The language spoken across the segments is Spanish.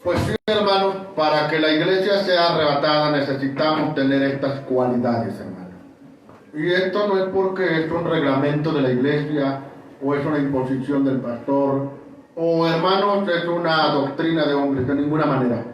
Pues sí, hermanos, para que la iglesia sea arrebatada necesitamos tener estas cualidades, hermanos. Y esto no es porque es un reglamento de la iglesia o es una imposición del pastor o, hermanos, es una doctrina de hombres, de ninguna manera.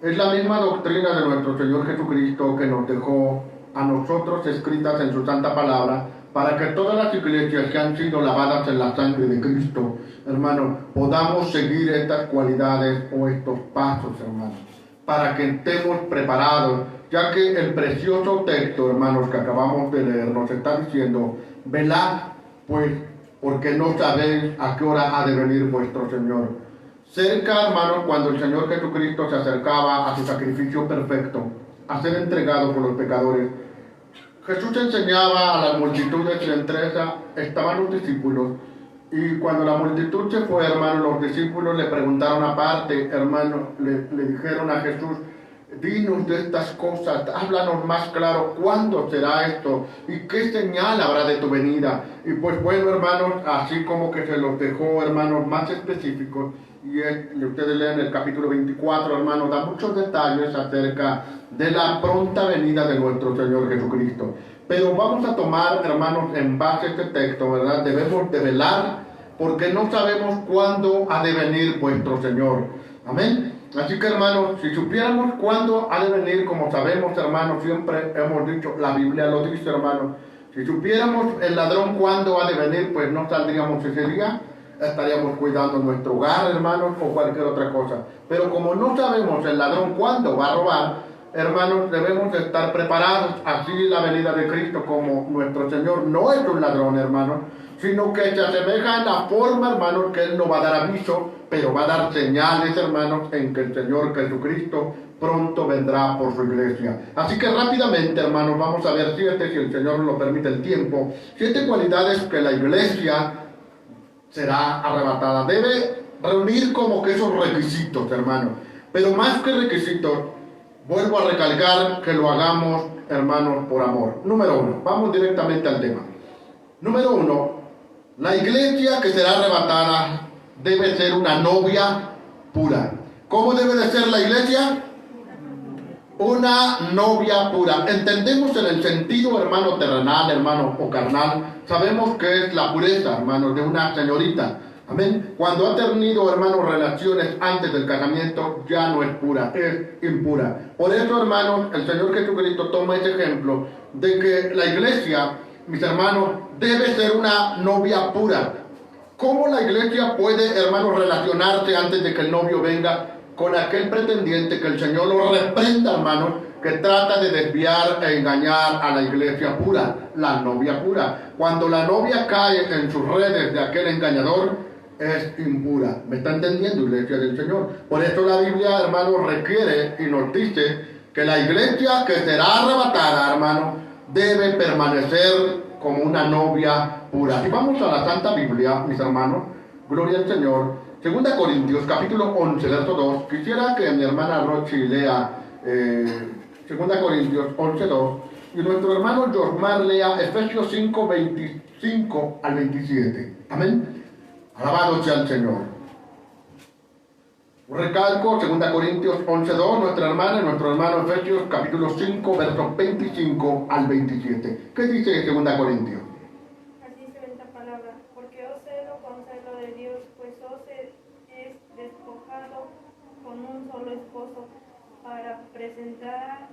Es la misma doctrina de nuestro Señor Jesucristo que nos dejó a nosotros escritas en su santa palabra para que todas las iglesias que han sido lavadas en la sangre de Cristo, hermanos, podamos seguir estas cualidades o estos pasos, hermanos, para que estemos preparados, ya que el precioso texto, hermanos, que acabamos de leer nos está diciendo: velad, pues, porque no sabéis a qué hora ha de venir vuestro Señor. Cerca, hermanos, cuando el Señor Jesucristo se acercaba a su sacrificio perfecto, a ser entregado por los pecadores, Jesús enseñaba a las multitudes y entre esas estaban los discípulos. Y cuando la multitud se fue, hermanos, los discípulos le preguntaron aparte, hermanos, le dijeron a Jesús: dinos de estas cosas, háblanos más claro, ¿cuándo será esto? ¿Y qué señal habrá de tu venida? Y pues bueno, hermanos, así como que se los dejó, hermanos, más específicos, y ustedes leen el capítulo 24, hermanos, da muchos detalles acerca de la pronta venida de nuestro Señor Jesucristo. Pero vamos a tomar, hermanos, en base a este texto, ¿verdad? Debemos de velar, porque no sabemos cuándo ha de venir vuestro Señor. Amén. Así que, hermanos, si supiéramos cuándo ha de venir, como sabemos, hermanos, siempre hemos dicho, la Biblia lo dice, hermanos, si supiéramos el ladrón cuándo ha de venir, pues no saldríamos ese día, estaríamos cuidando nuestro hogar, hermanos, o cualquier otra cosa. Pero como no sabemos el ladrón cuándo va a robar, hermanos, debemos estar preparados. Así la venida de Cristo, como nuestro Señor no es un ladrón, hermanos, sino que se asemeja en la forma, hermanos, que Él no va a dar aviso, pero va a dar señales, hermanos, en que el Señor Jesucristo pronto vendrá por su iglesia. Así que rápidamente, hermanos, vamos a ver 7, si el Señor lo permite el tiempo, 7 cualidades que la iglesia será arrebatada. Debe reunir como que esos requisitos, hermanos. Pero más que requisitos, vuelvo a recalcar que lo hagamos, hermanos, por amor. Número 1, vamos directamente al tema. Número 1, la iglesia que será arrebatada debe ser una novia pura. ¿Cómo debe de ser la iglesia? Una novia pura. Entendemos en el sentido, hermano, terrenal, hermano, o carnal. Sabemos que es la pureza, hermano, de una señorita. Amén. Cuando ha tenido, hermanos, relaciones antes del casamiento, ya no es pura, es impura. Por eso, hermanos, el Señor Jesucristo toma ese ejemplo de que la iglesia, mis hermanos, debe ser una novia pura. ¿Cómo la iglesia puede, hermanos, relacionarse antes de que el novio venga con aquel pretendiente que el Señor lo reprenda, hermanos, que trata de desviar e engañar a la iglesia pura, la novia pura? Cuando la novia cae en sus redes de aquel engañador, es impura. ¿Me está entendiendo, iglesia del Señor? Por eso la Biblia, hermanos, requiere y nos dice que la iglesia que será arrebatada, hermanos, debe permanecer como una novia pura. Y vamos a la Santa Biblia, mis hermanos, gloria al Señor. 2 Corintios, capítulo 11, verso 2. Quisiera que mi hermana Rochi lea 2 Corintios 11, 2. Y nuestro hermano Josmar lea Efesios 5, 25 al 27. Amén. Alabado sea el Señor. Recalco 2 Corintios 11, 2. Nuestra hermana y nuestro hermano Efesios, capítulo 5, versos 25 al 27. ¿Qué dice 2 Corintios? Así se ve esta palabra, porque os celo con celo de Dios, pues os es despojado con un solo esposo, para presentaros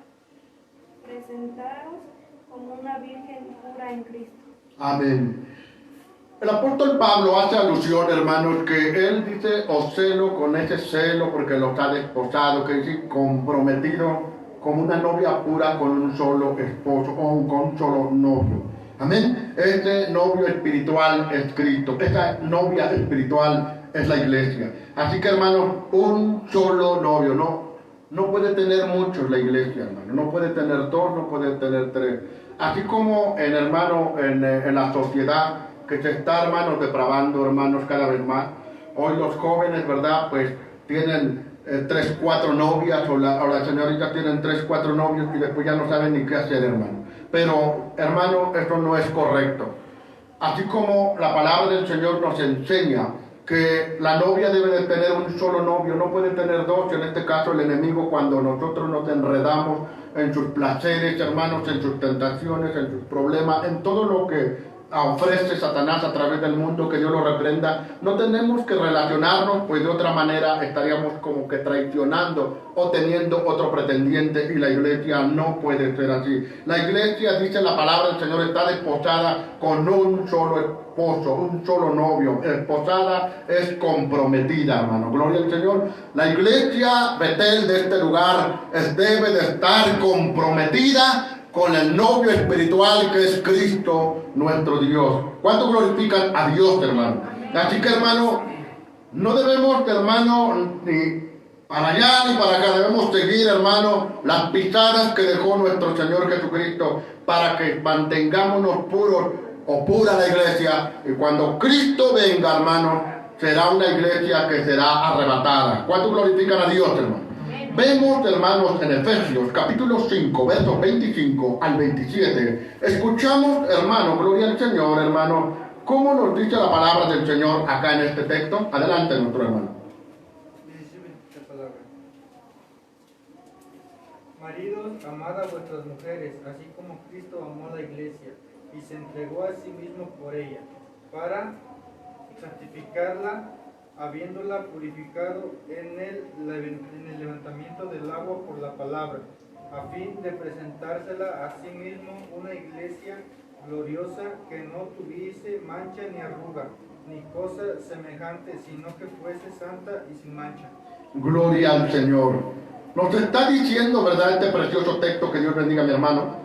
como una virgen pura en Cristo. Amén. El apóstol Pablo hace alusión, hermanos, que él dice, os celo con ese celo porque los ha desposado, que es comprometido como una novia pura con un solo esposo o con un solo novio. Amén. Este novio espiritual es Cristo, esta novia espiritual es la iglesia. Así que, hermanos, un solo novio, no puede tener muchos la iglesia, hermano. No puede tener 2, no puede tener 3. Así como en la sociedad que se está, hermanos, depravando, hermanos, cada vez más. Hoy los jóvenes, ¿verdad? Pues tienen 3, 4 novias, o las señoritas tienen 3, 4 novios y después ya no saben ni qué hacer, hermano. Pero, hermano, esto no es correcto. Así como la palabra del Señor nos enseña que la novia debe de tener un solo novio, no puede tener dos, en este caso el enemigo, cuando nosotros nos enredamos en sus placeres, hermanos, en sus tentaciones, en sus problemas, en todo lo que ofrece Satanás a través del mundo, que Dios lo reprenda. No tenemos que relacionarnos, pues de otra manera estaríamos como que traicionando o teniendo otro pretendiente, y la iglesia no puede ser así. La iglesia, dice la palabra del Señor, está desposada con un solo esposo, un solo novio. Esposada es comprometida, hermano. Gloria al Señor. La iglesia Betel de este lugar debe de estar comprometida con el novio espiritual que es Cristo nuestro Dios. ¿Cuánto glorifican a Dios, hermano? Así que, hermano, no debemos, hermano, ni para allá ni para acá. Debemos seguir, hermano, las pisadas que dejó nuestro Señor Jesucristo para que mantengámonos puros o pura la iglesia. Y cuando Cristo venga, hermano, será una iglesia que será arrebatada. ¿Cuánto glorifican a Dios, hermano? Vemos, hermanos, en Efesios capítulo 5, versos 25 al 27. Escuchamos, hermano, gloria al Señor, hermano, cómo nos dice la palabra del Señor acá en este texto. Adelante, nuestro hermano. Dice esta palabra: Maridos, amad a vuestras mujeres, así como Cristo amó a la iglesia y se entregó a sí mismo por ella, para santificarla, habiéndola purificado en el levantamiento del agua por la palabra, a fin de presentársela a sí mismo una iglesia gloriosa, que no tuviese mancha ni arruga, ni cosa semejante, sino que fuese santa y sin mancha. Gloria al Señor. Nos está diciendo, ¿verdad?, este precioso texto, que Dios bendiga a mi hermano.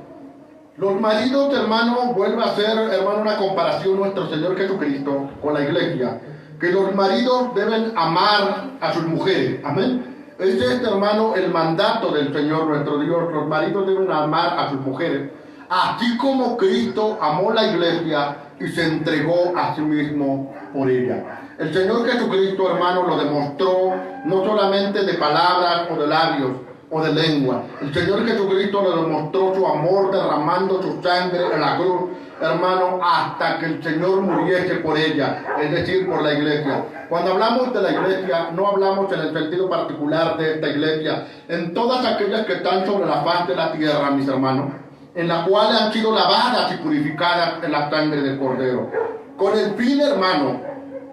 Los maridos, hermano, vuelve a hacer, hermano, una comparación nuestro Señor Jesucristo con la iglesia, que los maridos deben amar a sus mujeres. Amén. Este es, hermano, el mandato del Señor nuestro Dios. Los maridos deben amar a sus mujeres, así como Cristo amó la iglesia y se entregó a sí mismo por ella. El Señor Jesucristo, hermano, lo demostró no solamente de palabras o de labios o de lengua. El Señor Jesucristo le demostró su amor derramando su sangre en la cruz, hermano, hasta que el Señor muriese por ella, es decir, por la iglesia. Cuando hablamos de la iglesia, no hablamos en el sentido particular de esta iglesia, en todas aquellas que están sobre la faz de la tierra, mis hermanos, en las cuales han sido lavadas y purificadas en la sangre del Cordero, con el fin, hermano,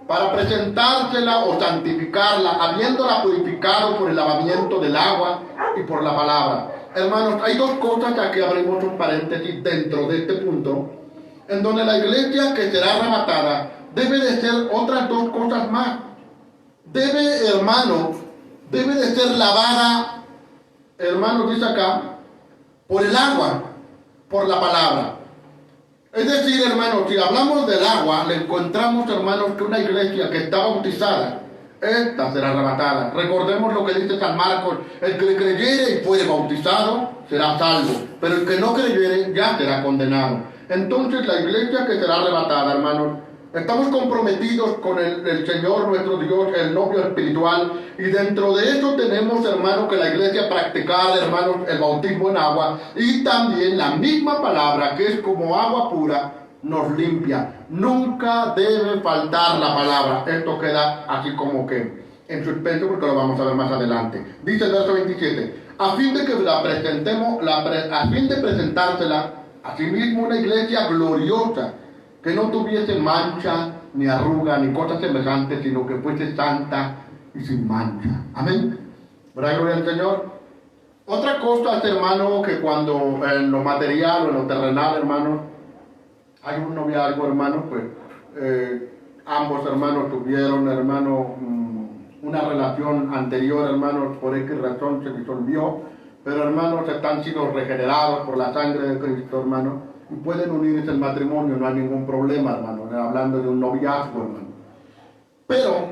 para presentársela o santificarla, habiéndola purificado por el lavamiento del agua y por la palabra. Hermanos, hay dos cosas, aquí abrimos un paréntesis dentro de este punto, en donde la iglesia que será arrebatada debe de ser otras dos cosas más. Debe, hermano, debe de ser lavada, hermano, dice acá, por el agua, por la palabra. Es decir, hermanos, si hablamos del agua, le encontramos, hermanos, que una iglesia que está bautizada, esta será arrebatada. Recordemos lo que dice San Marcos: el que creyere y fuere bautizado será salvo, pero el que no creyere ya será condenado. Entonces la iglesia que será arrebatada, hermanos, estamos comprometidos con el Señor nuestro Dios, el novio espiritual, y dentro de eso tenemos, hermanos, que la iglesia practicar, hermanos, el bautismo en agua, y también la misma palabra, que es como agua pura, nos limpia. Nunca debe faltar la palabra. Esto queda así como que en suspenso, porque lo vamos a ver más adelante. Dice el verso 27, a fin de que la presentemos, a fin de presentársela a sí mismo una iglesia gloriosa, que no tuviese mancha, ni arruga, ni cosa semejante, sino que fuese santa y sin mancha. Amén. ¿Verdad? Gloria al Señor. Otra cosa es, hermano, que cuando en lo material o en lo terrenal, hermano, hay un noviazgo, hermano, pues ambos hermanos tuvieron, hermano, una relación anterior, hermano, por X razón se disolvió, pero, hermanos, están siendo regenerados por la sangre de Cristo, hermano, y pueden unirse al matrimonio, no hay ningún problema, hermano, hablando de un noviazgo, hermano. Pero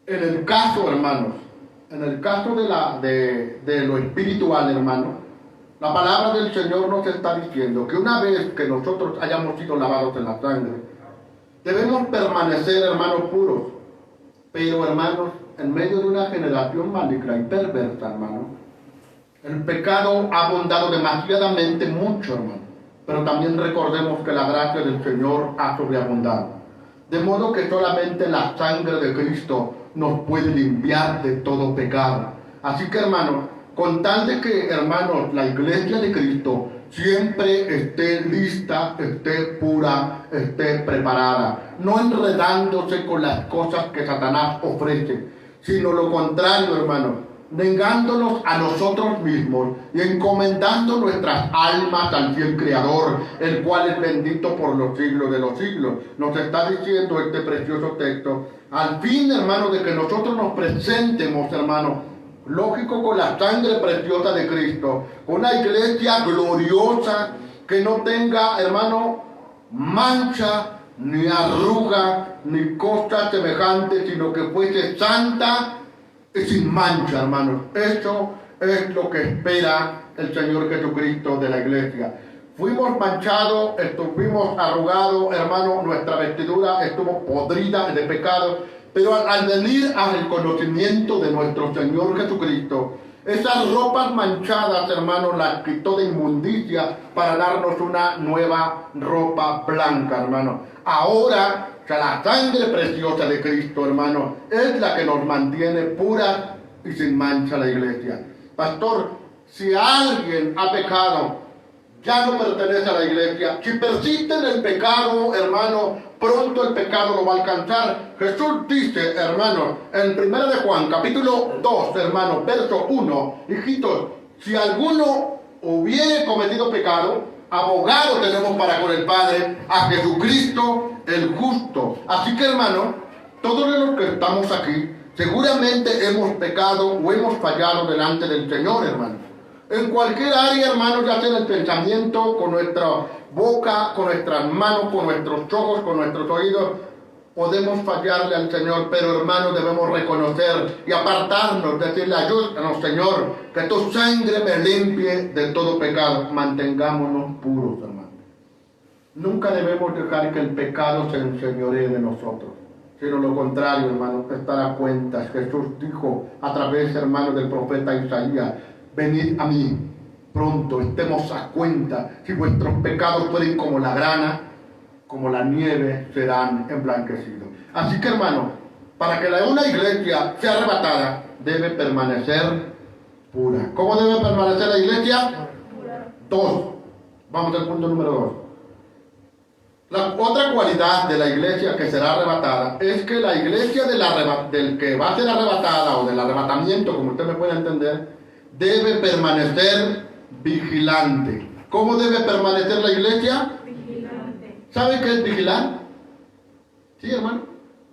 en el caso, hermanos, en el caso de lo espiritual, hermano, la palabra del Señor nos está diciendo que una vez que nosotros hayamos sido lavados en la sangre, debemos permanecer, hermanos, puros. Pero, hermanos, en medio de una generación maligna y perversa, hermano, el pecado ha abundado demasiadamente, mucho, hermano. Pero también recordemos que la gracia del Señor ha sobreabundado. De modo que solamente la sangre de Cristo nos puede limpiar de todo pecado. Así que, hermanos, con tal de que, hermanos, la iglesia de Cristo siempre esté lista, esté pura, esté preparada, no enredándose con las cosas que Satanás ofrece, sino lo contrario, hermanos, negándonos a nosotros mismos y encomendando nuestras almas al fiel Creador, el cual es bendito por los siglos de los siglos. Nos está diciendo este precioso texto, al fin, hermanos, de que nosotros nos presentemos, hermanos, lógico, con la sangre preciosa de Cristo, con una iglesia gloriosa que no tenga, hermano, mancha, ni arruga, ni cosa semejante, sino que fuese santa y sin mancha, hermanos. Eso es lo que espera el Señor Jesucristo de la iglesia. Fuimos manchados, estuvimos arrugados, hermano, nuestra vestidura estuvo podrida de pecado, pero al venir al conocimiento de nuestro Señor Jesucristo, esas ropas manchadas, hermano, las quitó de inmundicia para darnos una nueva ropa blanca, hermano. Ahora, la sangre preciosa de Cristo, hermano, es la que nos mantiene puras y sin mancha la iglesia. Pastor, si alguien ha pecado, ya no pertenece a la iglesia. Si persiste en el pecado, hermano, pronto el pecado lo va a alcanzar. Jesús dice, hermano, en 1 de Juan, capítulo 2, hermano, verso 1, hijitos, si alguno hubiere cometido pecado, abogado tenemos para con el Padre, a Jesucristo el justo. Así que, hermano, todos los que estamos aquí, seguramente hemos pecado o hemos fallado delante del Señor, hermano. En cualquier área, hermano, ya sea en el pensamiento, con nuestra boca, con nuestras manos, con nuestros ojos, con nuestros oídos, podemos fallarle al Señor, pero, hermano, debemos reconocer y apartarnos, decirle, ayúdanos, Señor, que tu sangre me limpie de todo pecado. Mantengámonos puros, hermano. Nunca debemos dejar que el pecado se enseñoree de nosotros, sino lo contrario, hermano, estar a cuentas. Jesús dijo a través, hermano, del profeta Isaías, venid a mí pronto, estemos a cuenta. Si vuestros pecados fueren como la grana, como la nieve, serán emblanquecidos. Así que, hermano, para que una iglesia sea arrebatada, debe permanecer pura. ¿Cómo debe permanecer la iglesia? Pura. 2. Vamos al punto número 2. La otra cualidad de la iglesia que será arrebatada es que la iglesia del que va a ser arrebatada, o del arrebatamiento, como usted me puede entender, debe permanecer vigilante. ¿Cómo debe permanecer la iglesia? Vigilante. ¿Saben qué es vigilar? ¿Sí, hermano?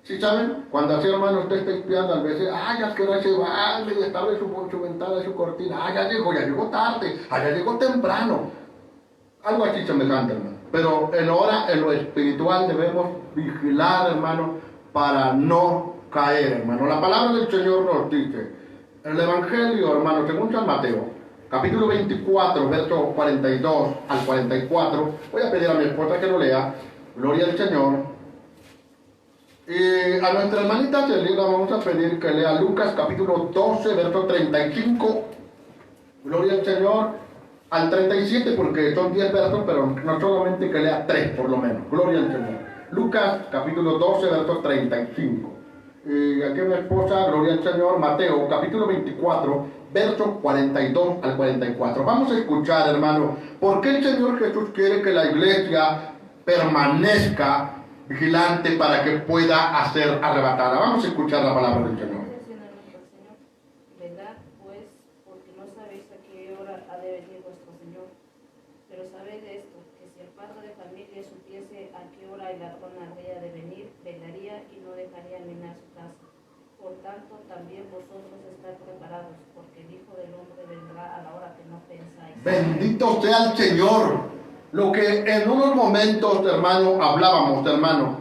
¿Sí saben? Cuando así, hermano, usted está espiando, a veces, ya que ahora se va, y está de su ventana, de su cortina, ya llegó tarde, ya llegó temprano. Algo así semejante, hermano. Pero en lo espiritual debemos vigilar, hermano, para no caer, hermano. La palabra del Señor nos dice, el Evangelio, hermano, según San Mateo, capítulo 24, versos 42 al 44, voy a pedir a mi esposa que lo lea, gloria al Señor. Y a nuestra hermanita Celina vamos a pedir que lea Lucas, capítulo 12, verso 35, gloria al Señor, al 37, porque son 10 versos, pero no solamente que lea 3 por lo menos, gloria al Señor. Lucas, capítulo 12, verso 35. Y aquí mi esposa, gloria al Señor, Mateo, capítulo 24, versos 42 al 44. Vamos a escuchar, hermano, por qué el Señor Jesús quiere que la iglesia permanezca vigilante para que pueda ser arrebatada. Vamos a escuchar la palabra del Señor. Velad, pues, porque no sabéis a qué hora ha de venir vuestro Señor. Pero sabed esto, que si el padre de familia supiese a qué hora el ladrón habría de venir, velaría y no dejaría minar su casa. Por tanto, también vosotros estad preparados, porque el Hijo del Hombre vendrá a la hora que no pensáis. Bendito sea el Señor. Lo que en unos momentos, hermano, hablábamos, hermano,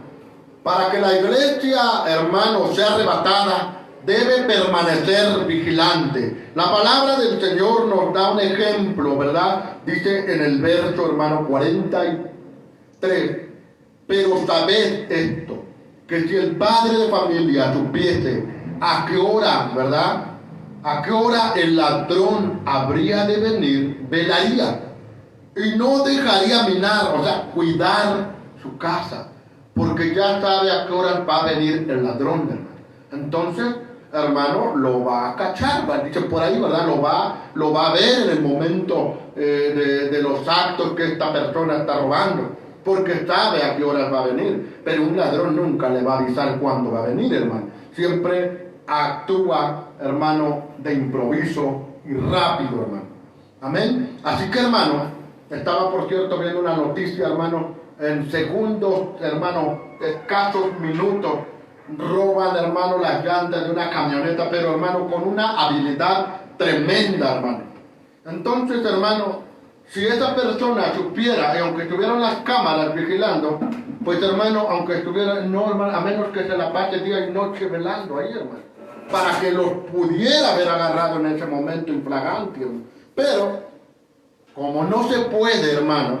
para que la iglesia, hermano, sea arrebatada, debe permanecer vigilante. La palabra del Señor nos da un ejemplo, ¿verdad? Dice en el verso, hermano, 43, pero sabed esto, que si el padre de familia supiese a qué hora, ¿verdad?, a qué hora el ladrón habría de venir, velaría y no dejaría minar, o sea, cuidar su casa. porque ya sabe a qué hora va a venir el ladrón, hermano. Entonces, hermano, lo va a cachar, dice por ahí, ¿verdad? Lo va a ver en el momento de los actos que esta persona está robando, porque sabe a qué horas va a venir. Pero un ladrón nunca le va a avisar cuándo va a venir, hermano. Siempre actúa, hermano, de improviso y rápido, hermano. Amén. Así que, hermano, estaba por cierto viendo una noticia, hermano, en segundos, hermano, escasos minutos, roban, hermano, las llantas de una camioneta, pero, hermano, con una habilidad tremenda, hermano. Entonces, hermano, si esa persona supiera, y aunque estuvieran las cámaras vigilando, pues, hermano, aunque estuviera, no, hermano, a menos que se la pase día y noche velando ahí, hermano, para que los pudiera haber agarrado en ese momento infragante, hermano. Pero, como no se puede, hermano,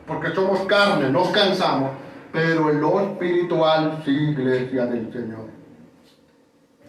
porque somos carne, nos cansamos, pero en lo espiritual sí, iglesia del Señor.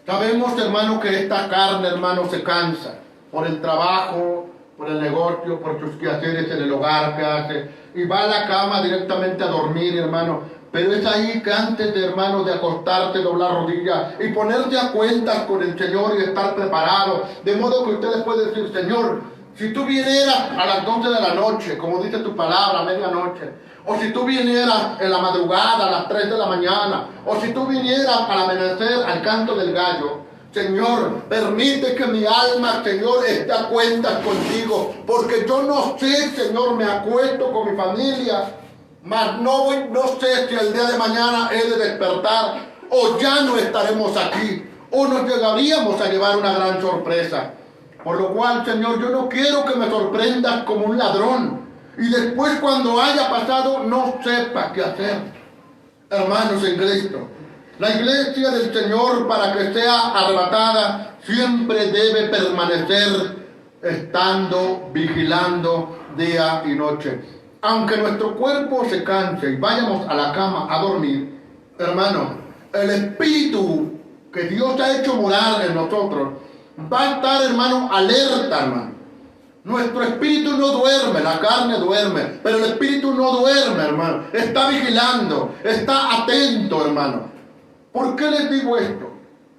Sabemos, hermano, que esta carne, hermano, se cansa por el trabajo, por el negocio, por sus quehaceres en el hogar que hace, y va a la cama directamente a dormir, hermano. Pero es ahí que antes de, hermano, de acostarte, doblar rodillas y ponerte a cuentas con el Señor y estar preparado, de modo que usted le puede decir: Señor, si tú vinieras a las 12 de la noche, como dice tu palabra, a medianoche, o si tú vinieras en la madrugada, a las 3 de la mañana, o si tú vinieras al amanecer, al canto del gallo, Señor, permite que mi alma, Señor, esté a cuentas contigo, porque yo no sé, Señor, me acuesto con mi familia, mas no sé si el día de mañana he de despertar, o ya no estaremos aquí, o nos llegaríamos a llevar una gran sorpresa. Por lo cual, Señor, yo no quiero que me sorprendas como un ladrón, y después cuando haya pasado no sepa qué hacer. Hermanos en Cristo, la iglesia del Señor, para que sea arrebatada, siempre debe permanecer estando, vigilando día y noche. Aunque nuestro cuerpo se canse y vayamos a la cama a dormir, hermano, el espíritu que Dios ha hecho morar en nosotros va a estar, hermano, alerta, hermano. Nuestro espíritu no duerme, la carne duerme, pero el espíritu no duerme, hermano. Está vigilando, está atento, hermano. ¿Por qué les digo esto?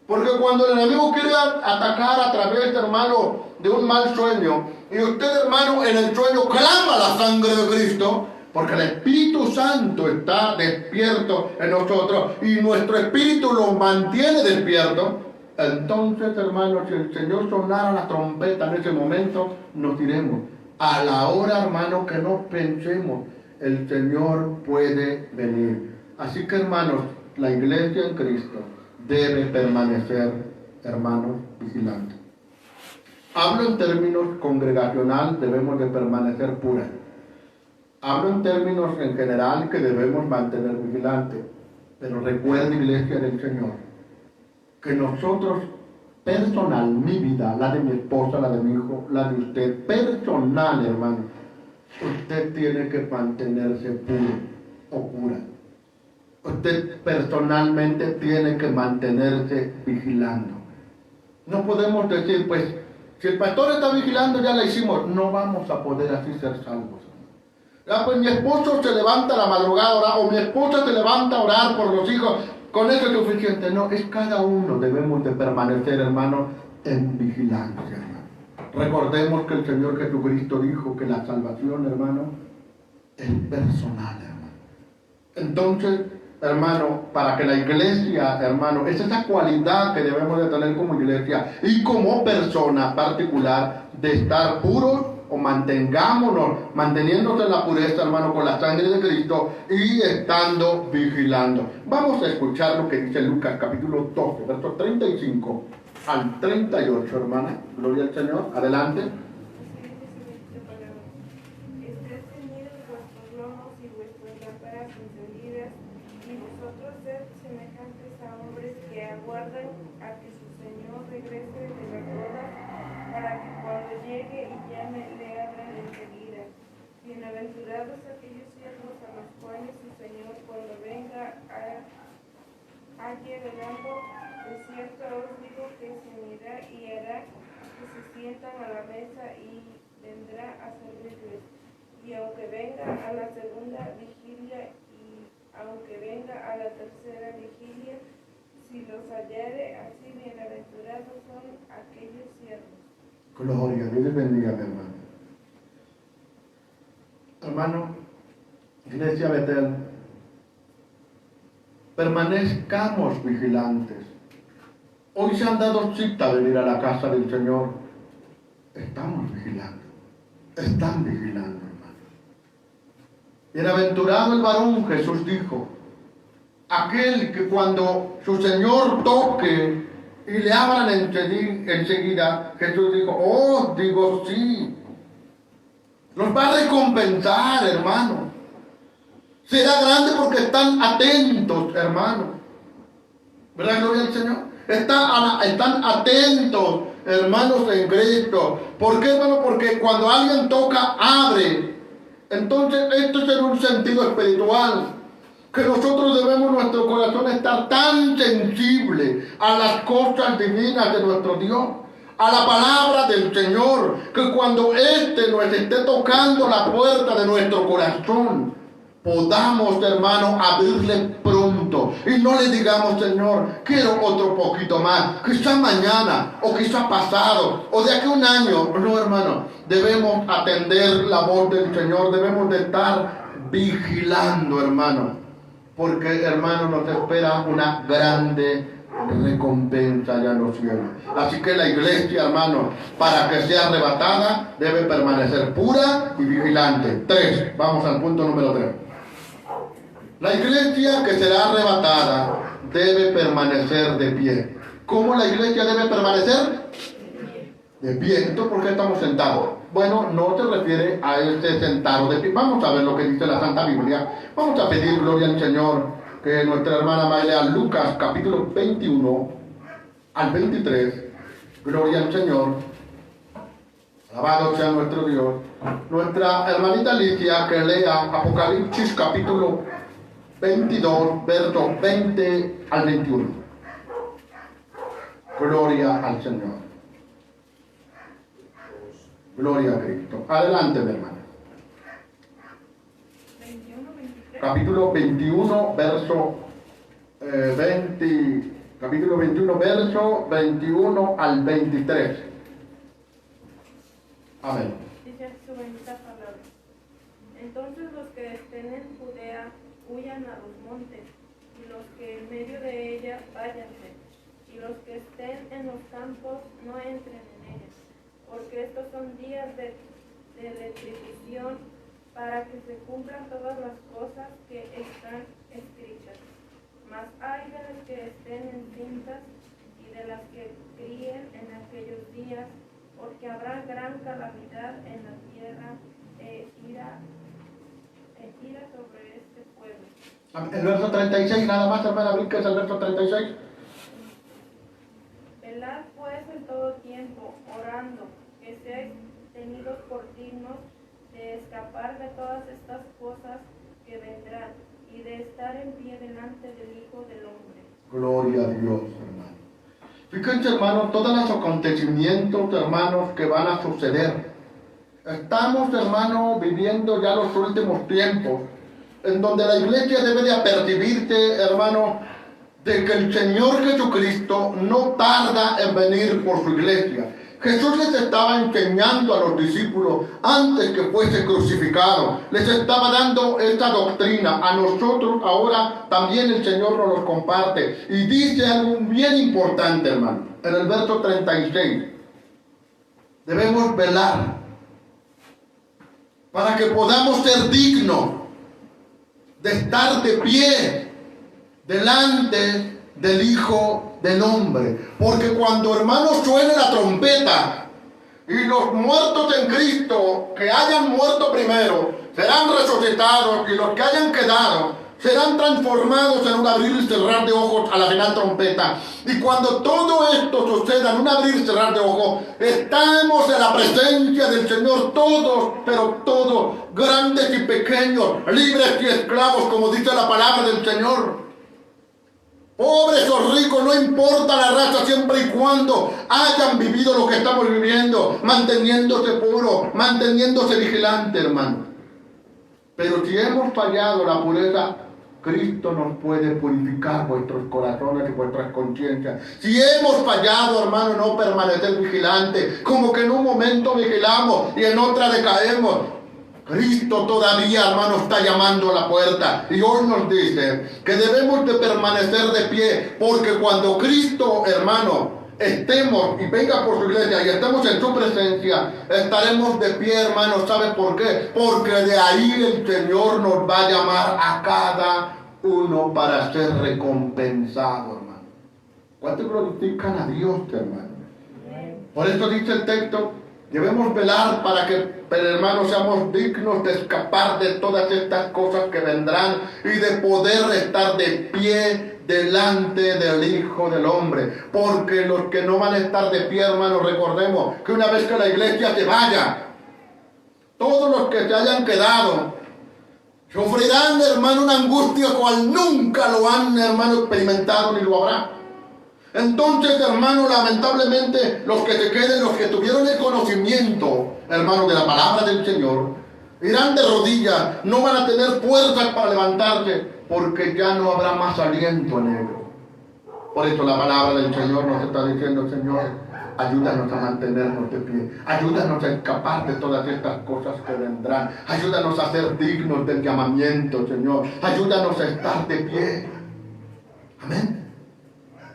Porque cuando el enemigo quiere atacar a través, hermano, de un mal sueño, y usted, hermano, en el sueño clama la sangre de Cristo, porque el Espíritu Santo está despierto en nosotros, y nuestro espíritu lo mantiene despierto. Entonces, hermano, si el Señor sonara la trompeta en ese momento, nos diremos: a la hora, hermano, que no pensemos, el Señor puede venir. Así que, hermanos, la iglesia en Cristo debe permanecer, hermanos, vigilante. Hablo en términos congregacional, debemos de permanecer puras. Hablo en términos en general que debemos mantener vigilante. Pero recuerde, iglesia del Señor, que nosotros personal, mi vida, la de mi esposa, la de mi hijo, la de usted, personal, hermano, usted tiene que mantenerse puro o pura. Usted personalmente tiene que mantenerse vigilando. No podemos decir, pues, si el pastor está vigilando, ya la hicimos. No vamos a poder así ser salvos. Pues mi esposo se levanta a la madrugada a orar, o mi esposa se levanta a orar por los hijos. Con eso es suficiente. No, es cada uno debemos de permanecer, hermano, en vigilancia, hermano. Recordemos que el Señor Jesucristo dijo que la salvación, hermano, es personal, hermano. Entonces, hermano, para que la iglesia, hermano, es esa cualidad que debemos de tener como iglesia y como persona particular, de estar puros, o manteniéndose en la pureza, hermano, con la sangre de Cristo y estando vigilando. Vamos a escuchar lo que dice Lucas capítulo 12, versos 35 al 38, hermana. Gloria al Señor. Adelante. Estén ceñidos vuestros lomos y vuestras lámparas encendidas, y vosotros sed semejantes a hombres que aguardan a que su Señor regrese de la boda, para que cuando llegue y llame le abran enseguida. Bienaventurados aquellos siervos a los cuales su Señor, cuando venga, halle velando. De cierto os digo que se unirá y hará que se sientan a la mesa y vendrá a servirles. Y aunque venga a la segunda vigilia y aunque venga a la tercera vigilia, si los hallare, así bienaventurados son aquellos siervos. Gloria, Dios les bendiga, mi hermano. Hermano, Iglesia Betel, permanezcamos vigilantes. Hoy se han dado cita a venir a la casa del Señor. Estamos vigilando. Están vigilando, hermano. Bienaventurado el varón, Jesús dijo, aquel que cuando su Señor toque y le abran enseguida, Jesús dijo, oh, digo sí. Los va a recompensar, hermano. Será grande porque están atentos, hermano. ¿Verdad, gloria al Señor? Están atentos, hermanos en Cristo. ¿Por qué, hermano? Porque cuando alguien toca, abre. Entonces, esto es en un sentido espiritual. Que nosotros debemos nuestro corazón estar tan sensible a las cosas divinas de nuestro Dios, a la palabra del Señor, que cuando éste nos esté tocando la puerta de nuestro corazón, podamos, hermano, abrirle pronto y no le digamos, Señor, quiero otro poquito más, quizá mañana o quizá pasado o de aquí a un año. No, hermano, debemos atender la voz del Señor, debemos de estar vigilando, hermano, porque, hermano, nos espera una grande recompensa allá en los cielos. Así que la iglesia, hermano, para que sea arrebatada, debe permanecer pura y vigilante. 3, vamos al punto número 3. La iglesia que será arrebatada debe permanecer de pie. ¿Cómo la iglesia debe permanecer? De pie. Entonces, ¿por qué estamos sentados? Bueno, no se refiere a este sentado de pie. Vamos a ver lo que dice la Santa Biblia. Vamos a pedir gloria al Señor, que nuestra hermana va a leer Lucas capítulo 21 al 23. Gloria al Señor. Alabado sea nuestro Dios. Nuestra hermanita Alicia que lea Apocalipsis capítulo 22, versos 20 al 21. Gloria al Señor. Gloria a Cristo. Adelante, mi hermana. 21, 23. Capítulo 21, verso 20. Capítulo 21, verso 21 al 23. Amén. Dice su bendita palabra. Entonces los que estén en Judea huyan a los montes, y los que en medio de ella váyanse, y los que estén en los campos no entren en ellas, porque estos son días de retribución, para que se cumplan todas las cosas que están escritas. Mas hay de las que estén encintas y de las que críen en aquellos días, porque habrá gran calamidad en la tierra e ira sobre este pueblo. El verso 36, nada más, hermana, que es el verso 36. Velad pues en todo tiempo, orando, que seáis tenidos por dignos de escapar de todas estas cosas que vendrán, y de estar en pie delante del Hijo del Hombre. Gloria a Dios, hermano. Fíjense, hermano, todos los acontecimientos, hermanos, que van a suceder. Estamos, hermano, viviendo ya los últimos tiempos, en donde la iglesia debe de apercibirse, hermano, de que el Señor Jesucristo no tarda en venir por su iglesia. Jesús les estaba enseñando a los discípulos antes que fuese crucificado. Les estaba dando esta doctrina. A nosotros ahora también el Señor nos los comparte. Y dice algo bien importante, hermano. En el verso 36. Debemos velar para que podamos ser dignos de estar de pie delante del Hijo del Hombre. Porque cuando, hermanos, suene la trompeta y los muertos en Cristo que hayan muerto primero serán resucitados, y los que hayan quedado serán transformados en un abrir y cerrar de ojos a la final trompeta. Y cuando todo esto suceda en un abrir y cerrar de ojos, estamos en la presencia del Señor, todos, pero todos, grandes y pequeños, libres y esclavos, como dice la palabra del Señor. Pobres o ricos, no importa la raza, siempre y cuando hayan vivido lo que estamos viviendo, manteniéndose puro, manteniéndose vigilante, hermano. Pero si hemos fallado la pureza, Cristo nos puede purificar vuestros corazones y vuestras conciencias. Si hemos fallado, hermano, no permanecer vigilante, como que en un momento vigilamos y en otra decaemos. Cristo todavía, hermano, está llamando a la puerta y hoy nos dice que debemos de permanecer de pie, porque cuando Cristo, hermano, estemos y venga por su iglesia y estemos en su presencia, estaremos de pie, hermano. ¿Sabe por qué? Porque de ahí el Señor nos va a llamar a cada uno para ser recompensado, hermano. ¿Cuántos glorifican a Dios, hermano? Por eso dice el texto, debemos velar para que, hermanos, seamos dignos de escapar de todas estas cosas que vendrán y de poder estar de pie delante del Hijo del Hombre. Porque los que no van a estar de pie, hermanos, recordemos que una vez que la iglesia se vaya, todos los que se hayan quedado sufrirán, hermano, una angustia cual nunca lo han, hermano, experimentado ni lo habrá. Entonces, hermano, lamentablemente, los que se queden, los que tuvieron el conocimiento, hermano, de la palabra del Señor, irán de rodillas, no van a tener fuerzas para levantarse, porque ya no habrá más aliento en ellos. Por eso la palabra del Señor nos está diciendo, Señor, ayúdanos a mantenernos de pie, ayúdanos a escapar de todas estas cosas que vendrán, ayúdanos a ser dignos del llamamiento, Señor, ayúdanos a estar de pie. Amén.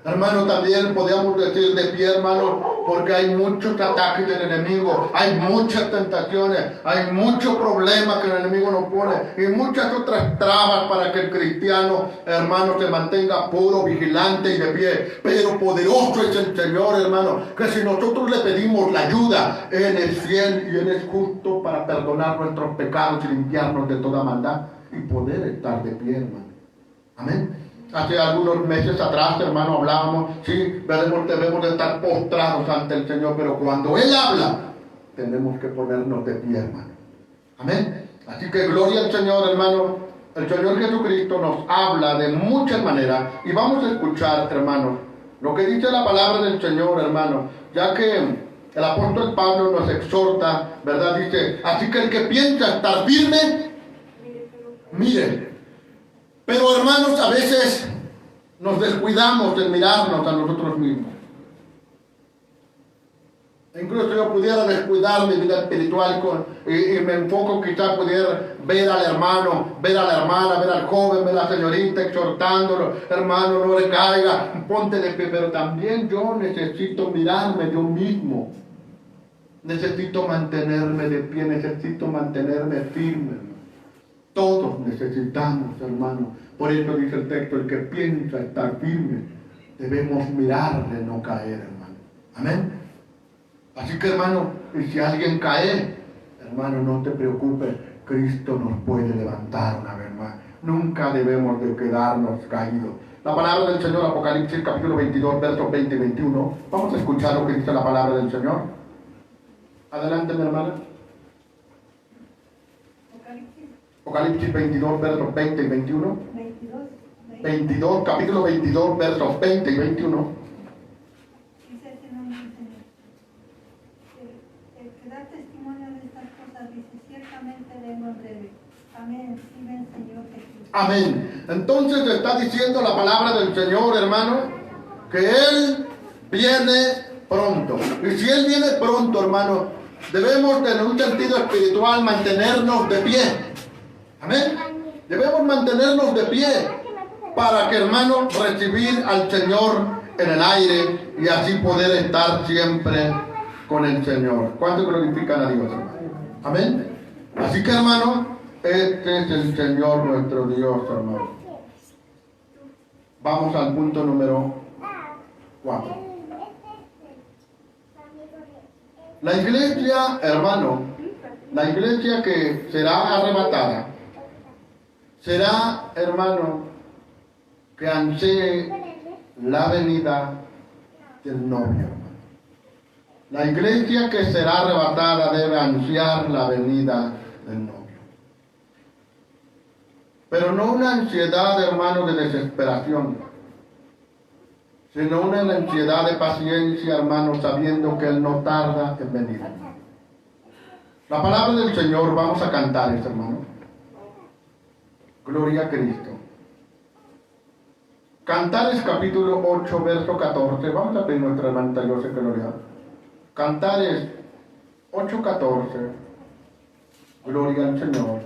Hermano, también podríamos decir de pie, hermano, porque hay muchos ataques del enemigo, hay muchas tentaciones, hay muchos problemas que el enemigo nos pone y muchas otras trabas para que el cristiano, hermano, se mantenga puro, vigilante y de pie. Pero poderoso es el Señor, hermano, que si nosotros le pedimos la ayuda, Él es fiel y Él es justo para perdonar nuestros pecados y limpiarnos de toda maldad y poder estar de pie, hermano. Amén. Hace algunos meses atrás, hermano, hablábamos, sí, debemos de estar postrados ante el Señor, pero cuando Él habla, tenemos que ponernos de pie, hermano. Amén. Así que gloria al Señor, hermano. El Señor Jesucristo nos habla de muchas maneras y vamos a escuchar, hermano, lo que dice la palabra del Señor, hermano, ya que el apóstol Pablo nos exhorta, ¿verdad? Dice, así que el que piensa estar firme, mire. Pero, hermanos, a veces nos descuidamos en mirarnos a nosotros mismos. Incluso yo pudiera descuidar mi vida espiritual y me enfoco, quizás pudiera ver al hermano, ver a la hermana, ver al joven, ver a la señorita exhortándolo, hermano, no le caiga, ponte de pie. Pero también yo necesito mirarme yo mismo. Necesito mantenerme de pie, necesito mantenerme firme. Todos necesitamos, hermano. Por eso dice el texto, el que piensa estar firme, debemos mirarle, no caer, hermano. Amén. Así que, hermano, y si alguien cae, hermano, no te preocupes, Cristo nos puede levantar una vez más. Nunca debemos de quedarnos caídos. La palabra del Señor, Apocalipsis capítulo 22, versos 20 y 21. Vamos a escuchar lo que dice la palabra del Señor. Adelante, mi hermana. Apocalipsis 22, versos 20 y 21. 22, capítulo 22, versos 20 y 21. Dice el nombre del Señor. El que da testimonio de estas cosas dice, ciertamente vengo en breve. Amén. Sí, ven, Señor Jesús. Amén. Entonces está diciendo la palabra del Señor, hermano, que Él viene pronto. Y si Él viene pronto, hermano, debemos en un sentido espiritual mantenernos de pie. Amén. Debemos mantenernos de pie para que, hermano, recibir al Señor en el aire y así poder estar siempre con el Señor. ¿Cuánto glorifican a Dios, hermano? Amén. Así que, hermano, este es el Señor nuestro Dios, hermano. Vamos al punto número 4. La iglesia, hermano, la iglesia que será arrebatada, será, hermano, que ansee la venida del novio. La iglesia que será arrebatada debe ansiar la venida del novio. Pero no una ansiedad, hermano, de desesperación, sino una ansiedad de paciencia, hermano, sabiendo que Él no tarda en venir. La palabra del Señor, vamos a cantar esto, hermano. Gloria a Cristo. Cantares capítulo 8, verso 14. Vamos a pedir a nuestra hermana yo sé que lo lea. Cantares 8, 14. Gloria al Señor.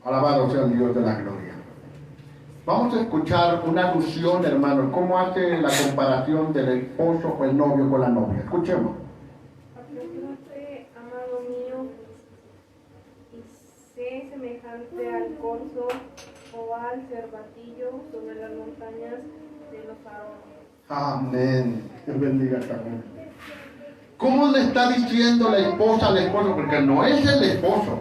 Alabado sea el Dios de la gloria. Vamos a escuchar una alusión, hermanos, cómo hace la comparación del esposo o el novio con la novia. Escuchemos. Apresúrate, amado mío, y sé semejante al corzo o al cervatillo sobre las montañas de los Arones. Amén. Dios bendiga esta mujer. ¿Cómo le está diciendo la esposa al esposo? Porque no es el esposo.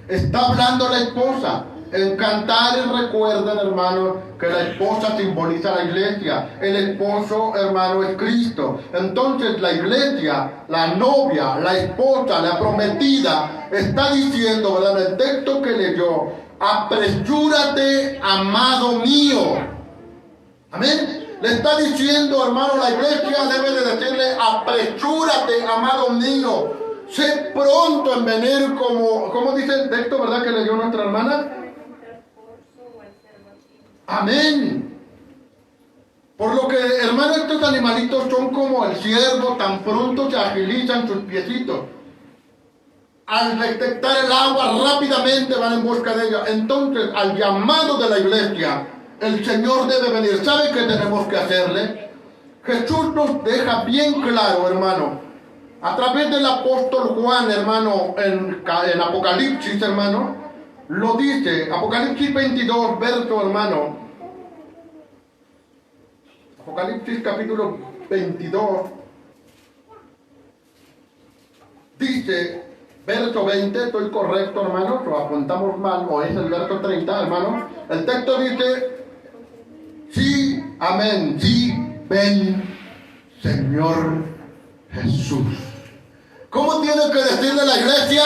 Está hablando la esposa. En Cantares recuerden, hermanos, que la esposa simboliza la iglesia. El esposo, hermano, es Cristo. Entonces la iglesia, la novia, la esposa, la prometida, está diciendo, ¿verdad? En el texto que leyó, apresúrate, amado mío. Amén. Le está diciendo, hermano, la iglesia debe de decirle, apresúrate, amado mío. Sé pronto en venir como dice el texto, ¿verdad? Que leyó nuestra hermana. Amén. Por lo que, hermano, estos animalitos son como el ciervo, tan pronto se agilizan sus piecitos. Al detectar el agua, rápidamente van en busca de ella. Entonces, al llamado de la iglesia, el Señor debe venir. ¿Sabe qué tenemos que hacerle? Jesús nos deja bien claro, hermano, a través del apóstol Juan, hermano, en Apocalipsis, hermano, lo dice, Apocalipsis 22, verso, hermano, Apocalipsis capítulo 22, dice, verso 20, estoy correcto, hermano, lo apuntamos mal, o es el verso 30, hermano, el texto dice, sí, amén, sí, ven, Señor Jesús. ¿Cómo tiene que decirle la iglesia?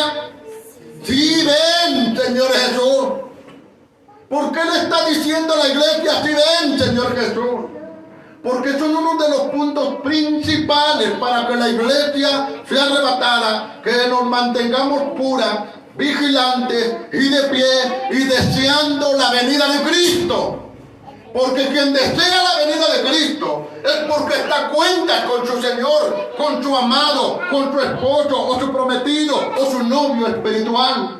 Sí, ven, Señor Jesús. ¿Por qué le está diciendo a la iglesia, sí, ven, Señor Jesús? Porque son uno de los puntos principales para que la iglesia sea arrebatada, que nos mantengamos puras, vigilantes y de pie y deseando la venida de Cristo. Porque quien desea la venida de Cristo es porque está a cuentas con su Señor, con su amado, con su esposo o su prometido o su novio espiritual.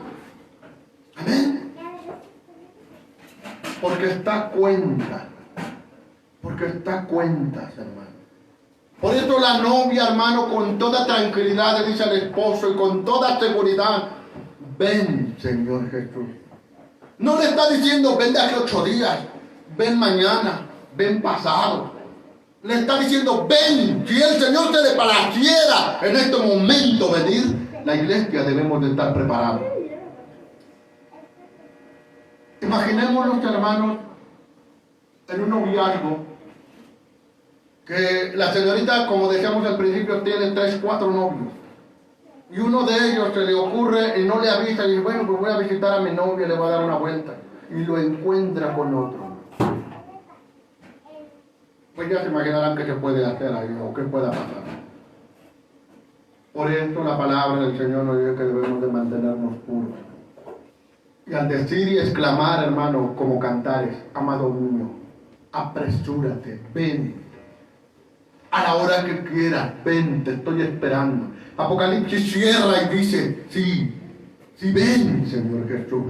Amén. Porque está a cuentas. Porque está a cuentas, hermano. Por eso la novia, hermano, con toda tranquilidad le dice al esposo y con toda seguridad, ven, Señor Jesús. No le está diciendo, ven de aquí 8 días. Ven mañana, ven pasado. Le está diciendo, ven, si el Señor se le placiera en este momento venir, la iglesia debemos de estar preparados. Imaginémonos, hermanos, en un noviazgo, que la señorita, como decíamos al principio, tiene 3, 4 novios. Y uno de ellos se le ocurre y no le avisa y dice, bueno, pues voy a visitar a mi novia y le voy a dar una vuelta. Y lo encuentra con otro. Pues ya se imaginarán qué se puede hacer ahí o qué pueda pasar. Por eso la palabra del Señor nos dice que debemos de mantenernos puros. Y al decir y exclamar, hermano, como Cantares, amado mío, apresúrate, ven. A la hora que quieras, ven, te estoy esperando. Apocalipsis cierra y dice, sí, ven, Señor Jesús.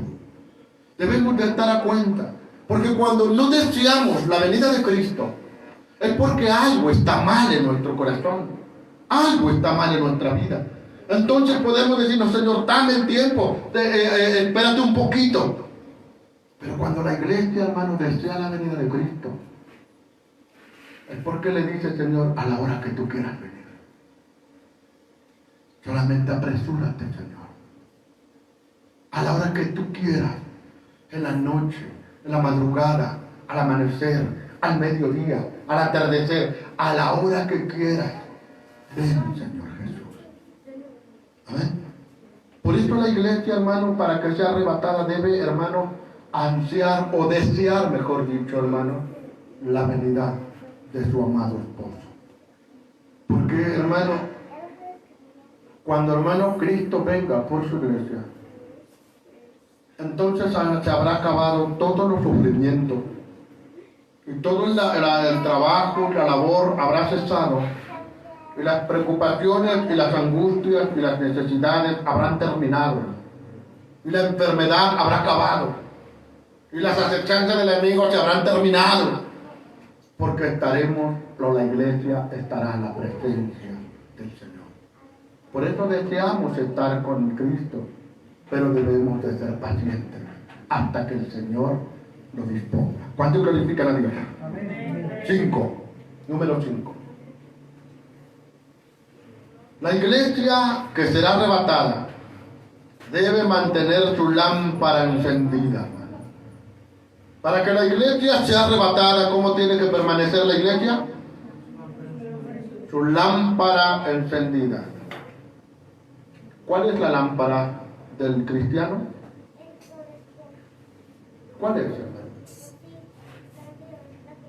Debemos de estar a cuenta. Porque cuando no deseamos la venida de Cristo, es porque algo está mal en nuestro corazón. Algo está mal en nuestra vida. Entonces podemos decirnos, Señor, dame el tiempo, espérate un poquito. Pero cuando la iglesia, hermano, desea la venida de Cristo, es porque le dice, Señor, a la hora que tú quieras venir. Solamente apresúrate, Señor. A la hora que tú quieras, en la noche, en la madrugada, al amanecer, al mediodía, al atardecer, a la hora que quieras. Ven, Señor Jesús. Amén. Por eso la iglesia, hermano, para que sea arrebatada, debe, hermano, ansiar o desear, mejor dicho, hermano, la venida de su amado esposo. Porque, hermano, cuando, hermano, Cristo venga por su iglesia, entonces se habrá acabado todos los sufrimientos y todo el trabajo y la labor habrá cesado y las preocupaciones y las angustias y las necesidades habrán terminado y la enfermedad habrá acabado y las acechanzas del enemigo se habrán terminado, porque la iglesia estará en la presencia del Señor. Por eso deseamos estar con Cristo, pero debemos de ser pacientes hasta que el Señor lo disponga. ¿Cuántos glorifican a Dios? 5. Número 5. La iglesia que será arrebatada debe mantener su lámpara encendida. Para que la iglesia sea arrebatada, ¿cómo tiene que permanecer la iglesia? Su lámpara encendida. ¿Cuál es la lámpara del cristiano? ¿Cuál es, hermano?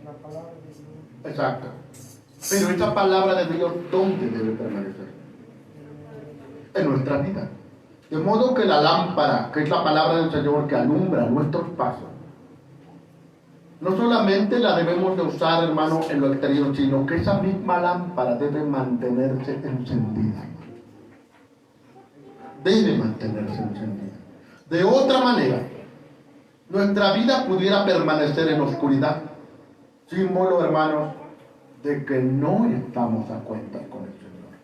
La palabra de Dios. Exacto. Pero esa palabra de Dios, ¿dónde debe permanecer? En nuestra vida. De modo que la lámpara, que es la palabra del Señor que alumbra nuestros pasos, no solamente la debemos de usar, hermano, en lo exterior, sino que esa misma lámpara debe mantenerse encendida. Debe mantenerse encendida. De otra manera, nuestra vida pudiera permanecer en oscuridad, símbolo, hermanos, de que no estamos a cuenta con el Señor.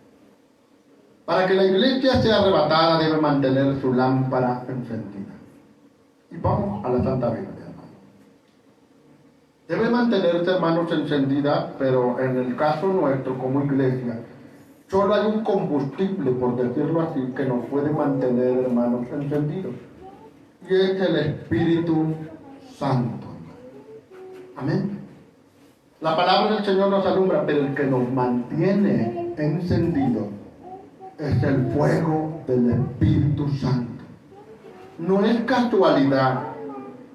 Para que la iglesia sea arrebatada, debe mantener su lámpara encendida. Y vamos a la Santa Biblia. Debe mantenerse, hermanos, encendida, pero en el caso nuestro como iglesia, solo hay un combustible, por decirlo así, que nos puede mantener, hermanos, encendidos. Y es el Espíritu Santo. Amén. La palabra del Señor nos alumbra, pero el que nos mantiene encendidos es el fuego del Espíritu Santo. No es casualidad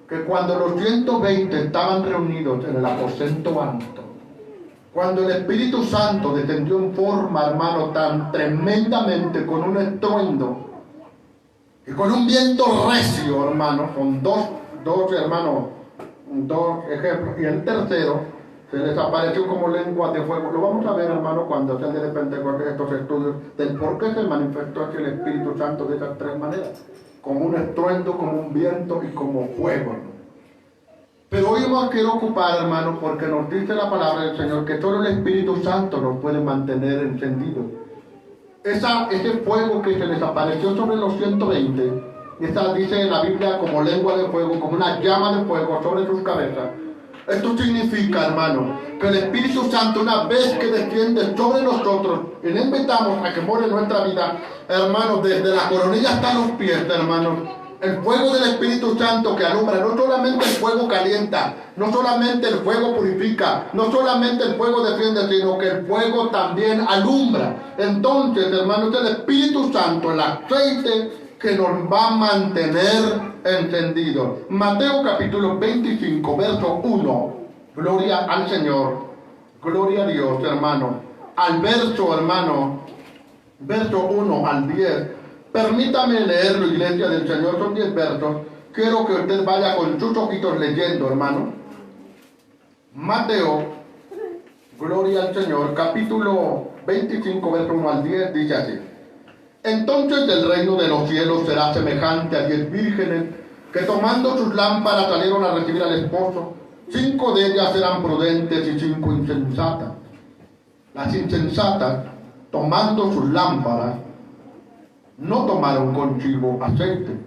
que cuando los 120 estaban reunidos en el aposento alto, cuando el Espíritu Santo descendió en forma, hermano, tan tremendamente, con un estruendo y con un viento recio, hermano, con dos ejemplos, y el tercero se les apareció como lenguas de fuego. Lo vamos a ver, hermano, cuando se de Pentecostés, estos estudios del por qué se manifestó aquí el Espíritu Santo de esas tres maneras: como un estruendo, como un viento y como fuego, hermano. Pero hoy me quiero ocupar, hermano, porque nos dice la palabra del Señor que solo el Espíritu Santo nos puede mantener encendidos. Ese fuego que se les apareció sobre los 120, esa dice en la Biblia como lengua de fuego, como una llama de fuego sobre sus cabezas. Esto significa, hermano, que el Espíritu Santo, una vez que desciende sobre nosotros y le invitamos a que more en nuestra vida, hermano, desde la coronilla hasta los pies, hermano, el fuego del Espíritu Santo que alumbra, no solamente el fuego calienta, no solamente el fuego purifica, no solamente el fuego defiende, sino que el fuego también alumbra. Entonces, hermano, es el Espíritu Santo, el aceite que nos va a mantener encendidos. Mateo capítulo 25, verso 1. Gloria al Señor, gloria a Dios, hermano. Al verso, hermano, verso 1 al 10. Permítame leerlo, iglesia del Señor, son 10 versos. Quiero que usted vaya con sus ojitos leyendo, hermano. Mateo, gloria al Señor, capítulo 25, verso 1 al 10, dice así: Entonces el reino de los cielos será semejante a 10 vírgenes que tomando sus lámparas salieron a recibir al esposo. 5 de ellas eran prudentes y 5 insensatas. Las insensatas, tomando sus lámparas, no tomaron consigo aceite,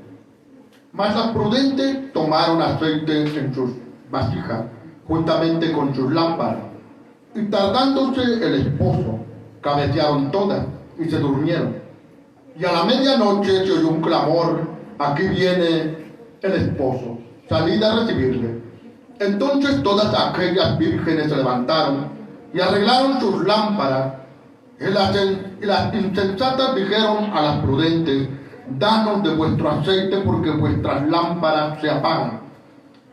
mas las prudentes tomaron aceite en sus vasijas, juntamente con sus lámparas. Y tardándose el esposo, cabecearon todas y se durmieron. Y a la medianoche se oyó un clamor: aquí viene el esposo, salid a recibirle. Entonces todas aquellas vírgenes se levantaron y arreglaron sus lámparas. Y las insensatas dijeron a las prudentes: danos de vuestro aceite, porque vuestras lámparas se apagan.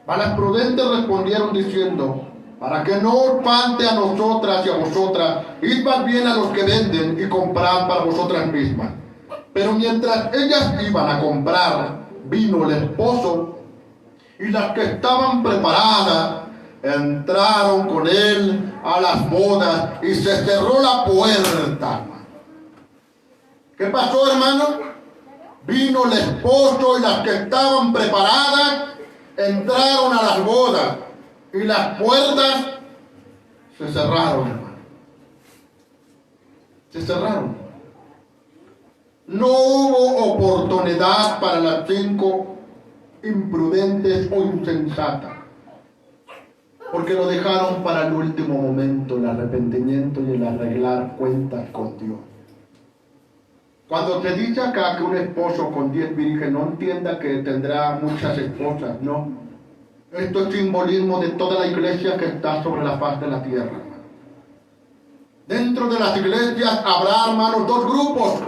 A las prudentes respondieron diciendo: para que no os falte a nosotras y a vosotras, id más bien a los que venden y comprad para vosotras mismas. Pero mientras ellas iban a comprar, vino el esposo, y las que estaban preparadas entraron con él a las bodas y se cerró la puerta. ¿Qué pasó, hermano? Vino el esposo y las que estaban preparadas entraron a las bodas y las puertas se cerraron, hermano. Se cerraron. No hubo oportunidad para las 5 imprudentes o insensatas, porque lo dejaron para el último momento, el arrepentimiento y el arreglar cuentas con Dios. Cuando te dice acá que un esposo con 10 vírgenes, no entienda que tendrá muchas esposas, no. Esto es simbolismo de toda la iglesia que está sobre la faz de la tierra. Dentro de las iglesias habrá, hermanos, 2 grupos.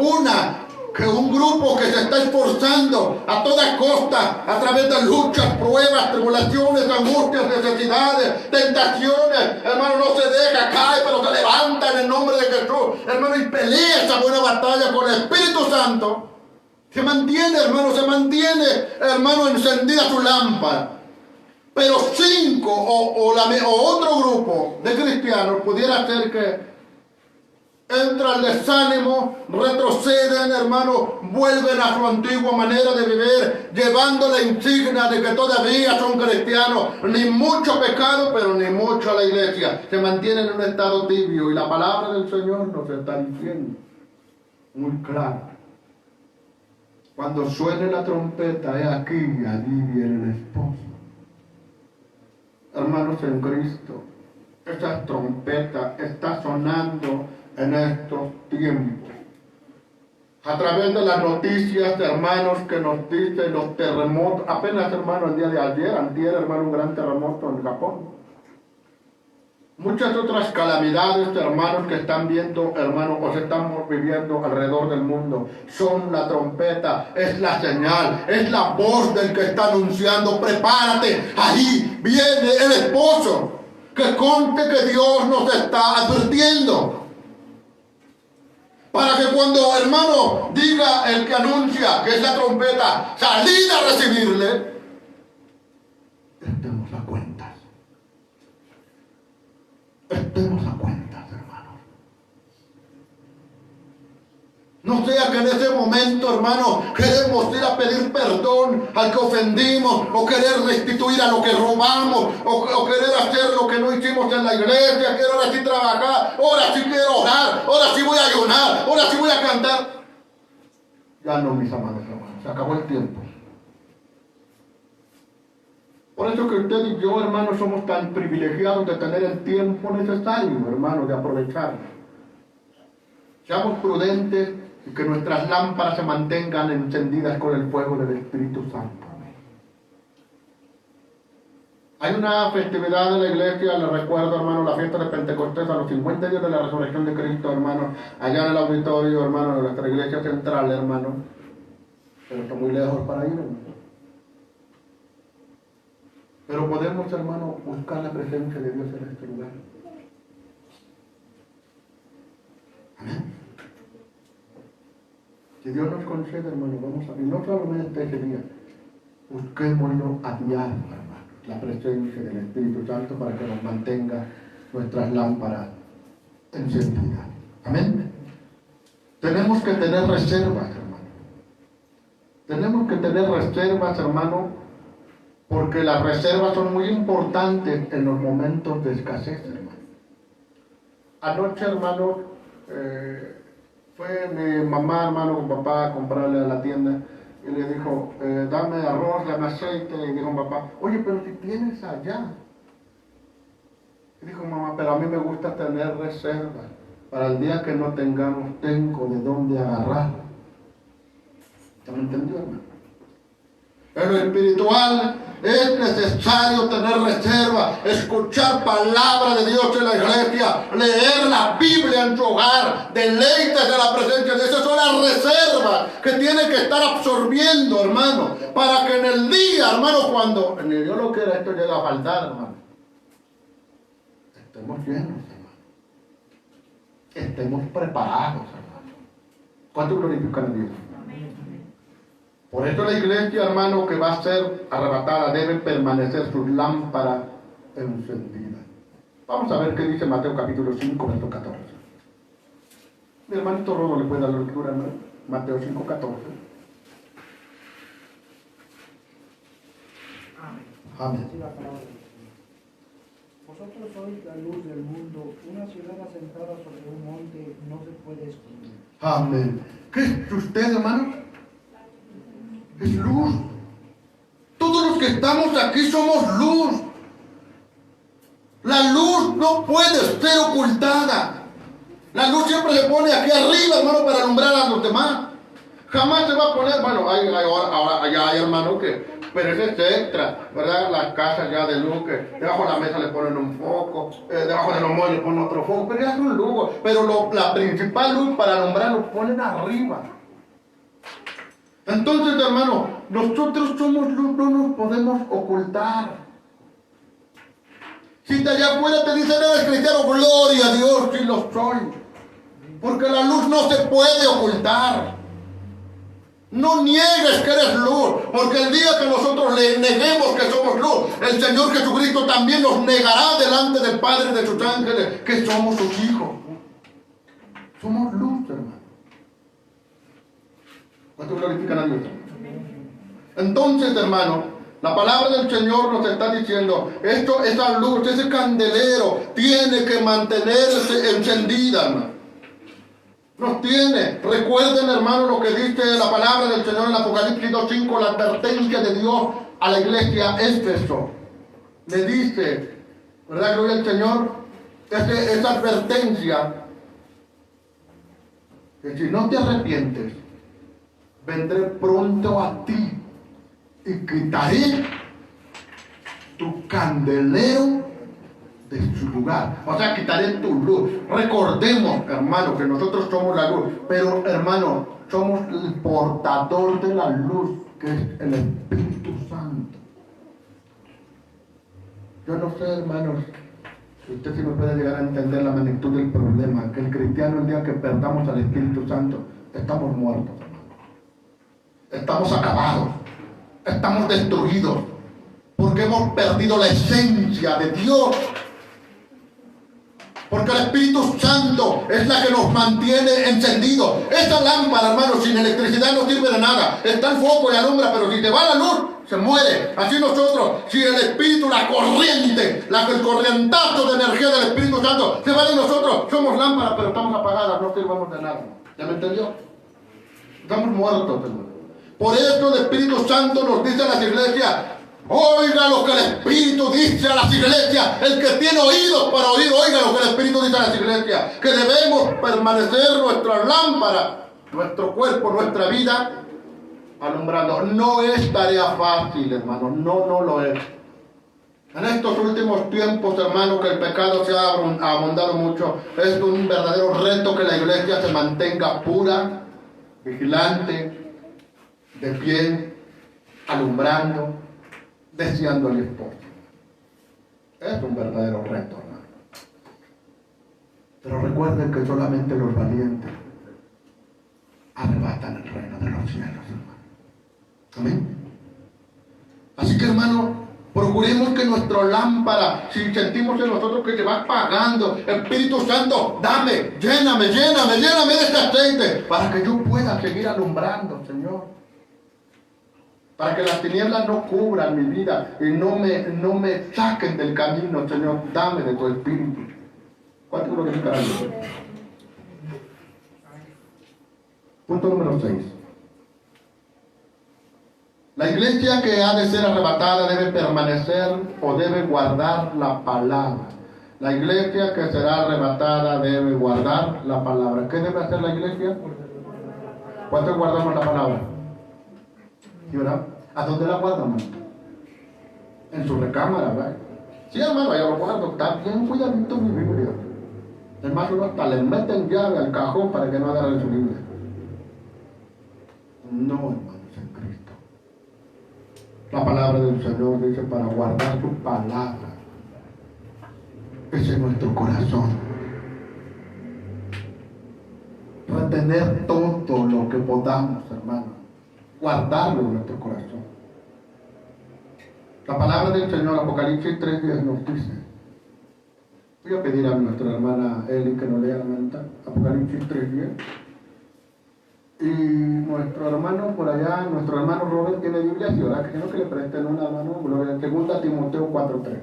Un grupo que se está esforzando a toda costa, a través de luchas, pruebas, tribulaciones, angustias, necesidades, tentaciones. Hermano, no se deja, cae, pero se levanta en el nombre de Jesús. Hermano, y pelea esa buena batalla con el Espíritu Santo. Se mantiene, hermano, encendida su lámpara. Pero 5 o otro grupo de cristianos pudiera ser que entra el desánimo, retroceden, hermano, vuelven a su antigua manera de vivir, llevando la insignia de que todavía son cristianos, ni mucho pecado, pero ni mucho a la iglesia. Se mantienen en un estado tibio y la palabra del Señor nos está diciendo muy claro. Cuando suene la trompeta, he aquí, allí viene el esposo. Hermanos en Cristo, esa trompeta está sonando en estos tiempos. A través de las noticias, hermanos, que nos dicen los terremotos, apenas, hermano, el día de ayer, hermano, un gran terremoto en Japón. Muchas otras calamidades, hermanos, que están viendo, hermanos, o se están viviendo alrededor del mundo. Son la trompeta, es la señal, es la voz del que está anunciando, prepárate, ahí viene el esposo. Que conte que Dios nos está advirtiendo. Para que cuando, hermano, diga el que anuncia que es la trompeta, salid a recibirle, estemos a cuentas. Estemos a cuentas, hermanos. No sea que en ese momento, hermano, queremos ir a pedir perdón al que ofendimos, o querer restituir a lo que robamos, o querer hacer lo que no hicimos en la iglesia. Quiero ahora sí trabajar, ahora sí quiero orar, ahora sí voy a ayunar, ahora sí voy a cantar. Ya no, mis amados hermanos, se acabó el tiempo. Por eso que usted y yo, hermanos, somos tan privilegiados de tener el tiempo necesario, hermanos, de aprovecharlo. Seamos prudentes y que nuestras lámparas se mantengan encendidas con el fuego del Espíritu Santo. Hay una festividad de la iglesia, les recuerdo, hermano, la fiesta de Pentecostés, a los 50 días de la resurrección de Cristo, hermano, allá en el auditorio, hermano, de nuestra iglesia central, hermano. Pero está muy lejos para ir, hermano. Pero podemos, hermano, buscar la presencia de Dios en este lugar. Amén. Si Dios nos concede, hermano, vamos a... Y no solamente ese día, busquémoslo a diario, hermano, la presencia del Espíritu Santo para que nos mantenga nuestras lámparas encendidas. Amén. Tenemos que tener reservas, hermano. Tenemos que tener reservas, hermano, porque las reservas son muy importantes en los momentos de escasez, hermano. Anoche, hermano, fue mi mamá, hermano, con papá a comprarle a la tienda y le dijo, dame arroz, dame aceite, y dijo papá, oye, pero si tienes allá. Y dijo mamá, pero a mí me gusta tener reservas, para el día que no tengamos, tengo de dónde agarrar. ¿Ya me entendió, hermano? En lo espiritual es necesario tener reserva, escuchar palabra de Dios en la iglesia, leer la Biblia en tu hogar, deleites de la presencia de Dios. Esas son las reservas que tiene que estar absorbiendo, hermano, para que en el día, hermano, cuando ni Dios lo quiera, esto llega a faltar, hermano, estemos llenos, hermano, estemos preparados, hermano. ¿Cuánto glorifican a Dios? Por eso la iglesia, hermano, que va a ser arrebatada, debe permanecer su lámpara encendida. Vamos a ver qué dice Mateo capítulo 5, verso 14. Mi hermanito Rodo le puede dar la lectura, hermano. Mateo 5, 14. Amén. Así la palabra del Señor. Vosotros sois la luz del mundo. Una ciudad asentada sobre un monte no se puede esconder. Amén. ¿Qué es usted, hermano? Es luz. Todos los que estamos aquí somos luz. La luz no puede ser ocultada. La luz siempre se pone aquí arriba, hermano, para alumbrar a los demás. Jamás se va a poner, bueno, ahora ya hay, hermano, que, pero ese es extra, ¿verdad? Las casas ya de luz, que debajo de la mesa le ponen un foco, debajo de los muebles le ponen otro foco, pero ya es un lujo. Pero la principal luz para alumbrar lo ponen arriba. Entonces, hermano, nosotros somos luz, no nos podemos ocultar. Si de allá afuera te dicen eres cristiano, gloria a Dios, sí lo soy. Porque la luz no se puede ocultar. No niegues que eres luz, porque el día que nosotros le neguemos que somos luz, el Señor Jesucristo también nos negará delante del Padre y de sus ángeles que somos sus hijos. Somos luz, hermano. ¿Cuánto glorifican a Dios? Entonces, hermano, la palabra del Señor nos está diciendo, esa luz, ese candelero, tiene que mantenerse encendida, hermano. Nos tiene. Recuerden, hermano, lo que dice la palabra del Señor en Apocalipsis 2:5, la advertencia de Dios a la iglesia Éfeso. Le dice, ¿verdad? Gloria al Señor. Esa advertencia, que si no te arrepientes, vendré pronto a ti y quitaré tu candelero de su lugar. O sea, quitaré tu luz. Recordemos, hermano, que nosotros somos la luz, pero, hermano, somos el portador de la luz, que es el Espíritu Santo. Yo no sé, hermanos, si usted sí me puede llegar a entender la magnitud del problema, que el cristiano, el día que perdamos al Espíritu Santo, estamos muertos, hermano. Estamos acabados. Estamos destruidos. Porque hemos perdido la esencia de Dios. Porque el Espíritu Santo es la que nos mantiene encendidos. Esa lámpara, hermano, sin electricidad no sirve de nada. Está el foco y alumbra, pero si te va la luz, se muere. Así nosotros, si el Espíritu, la corriente, el corrientazo de energía del Espíritu Santo se va de nosotros, somos lámparas, pero estamos apagadas, no sirvamos de nada. ¿Ya me entendió? Estamos muertos, hermano. Por eso el Espíritu Santo nos dice a las iglesias, oiga lo que el Espíritu dice a las iglesias. El que tiene oídos para oír, oiga lo que el Espíritu dice a las iglesias. Que debemos permanecer nuestra lámpara, nuestro cuerpo, nuestra vida, alumbrando. No es tarea fácil, hermano. No lo es. En estos últimos tiempos, hermano, que el pecado se ha abundado mucho, es un verdadero reto que la iglesia se mantenga pura, vigilante, de pie, alumbrando, deseando el esposo. Es un verdadero reto, hermano. Pero recuerden que solamente los valientes arrebatan el reino de los cielos, hermano. Amén. Así que, hermano, procuremos que nuestra lámpara, si sentimos en nosotros que se va apagando, Espíritu Santo, dame, lléname de este aceite, para que yo pueda seguir alumbrando, Señor. Para que las tinieblas no cubran mi vida y no me saquen del camino, Señor. Dame de tu Espíritu. ¿Cuánto glorificar a Dios? Punto número 6. La iglesia que ha de ser arrebatada debe permanecer o debe guardar la palabra. La iglesia que será arrebatada debe guardar la palabra. ¿Qué debe hacer la iglesia? ¿Cuánto guardamos la palabra? ¿Y verdad? ¿A dónde la guardamos? En su recámara, ¿verdad? Sí, hermano, yo lo guardo. Está bien cuidadito mi Biblia. Es más, uno hasta le meten llave al cajón para que no agarre su Biblia. No, hermanos, en Cristo. La palabra del Señor dice para guardar su palabra. Ese es nuestro corazón. Retener todo lo que podamos, hermano. guardarlo en nuestro corazón. La palabra del Señor, Apocalipsis 3:10 nos dice. Voy a pedir a nuestra hermana Eli que nos lea la manta, Apocalipsis 3:10. Y nuestro hermano por allá, nuestro hermano Robert tiene Biblia, y ahora quiero que le presten una mano, gloria, 2 Timoteo 4:3.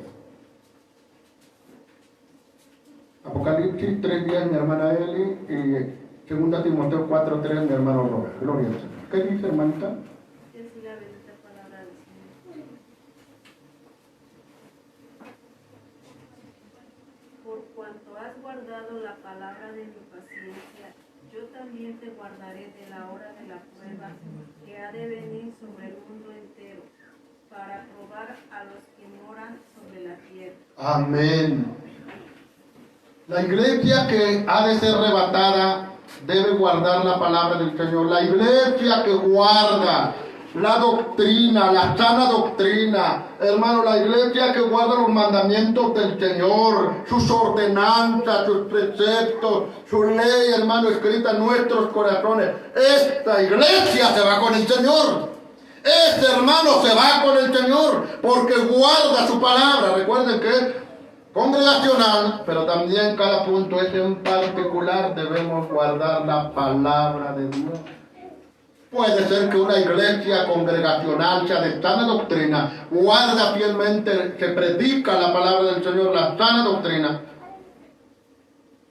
Apocalipsis 3:10, mi hermana Eli, y 2 Timoteo 4:3, mi hermano Robert. Gloria al Señor. ¿Qué dice, hermanita? Es la bendita palabra del Señor. Por cuanto has guardado la palabra de mi paciencia, yo también te guardaré de la hora de la prueba que ha de venir sobre el mundo entero, para probar a los que moran sobre la tierra. Amén. La iglesia que ha de ser arrebatada debe guardar la palabra del Señor. La iglesia que guarda la doctrina, la sana doctrina, hermano, la iglesia que guarda los mandamientos del Señor, sus ordenanzas, sus preceptos, su ley, hermano, escrita en nuestros corazones. Esta iglesia se va con el Señor. Este hermano se va con el Señor porque guarda su palabra. Recuerden que es congregacional, pero también cada punto es en particular. Debemos guardar la palabra de Dios. Puede ser que una iglesia congregacional sea de sana doctrina, guarda fielmente, se predica la palabra del Señor, la sana doctrina,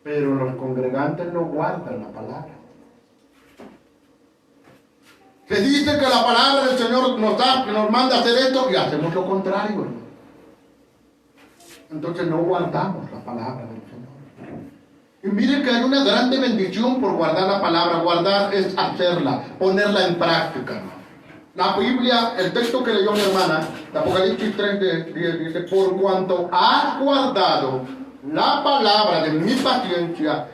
pero los congregantes no guardan la palabra. Se dice que la palabra del Señor nos manda a hacer esto y hacemos lo contrario, hermano. Entonces no guardamos la palabra del Señor. Y miren que hay una grande bendición por guardar la palabra. Guardar es hacerla, ponerla en práctica. La Biblia, el texto que leyó mi hermana, de Apocalipsis 3:10, dice: por cuanto has guardado la palabra de mi paciencia,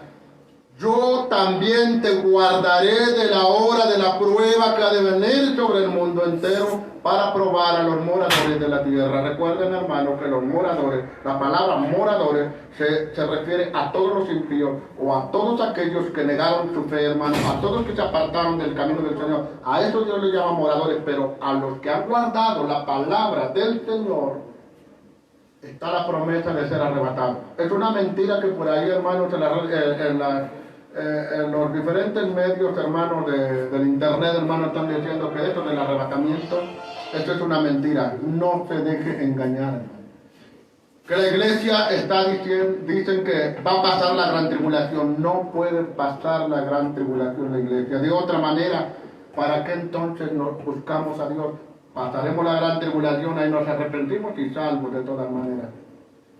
yo también te guardaré de la hora de la prueba que ha de venir sobre el mundo entero para probar a los moradores de la tierra. Recuerden, hermanos, que los moradores, la palabra moradores se refiere a todos los impíos o a todos aquellos que negaron su fe, hermanos, a todos que se apartaron del camino del Señor. A eso Dios les llama moradores, pero a los que han guardado la palabra del Señor está la promesa de ser arrebatados. Es una mentira que por ahí, hermanos, en los diferentes medios, hermanos, del internet, hermanos, están diciendo que esto del arrebatamiento, esto es una mentira. No se deje engañar, hermano. Que la iglesia está dicen que va a pasar la gran tribulación. No puede pasar la gran tribulación la iglesia. De otra manera, ¿para qué entonces nos buscamos a Dios? Pasaremos la gran tribulación, ahí nos arrepentimos y salvos de todas maneras.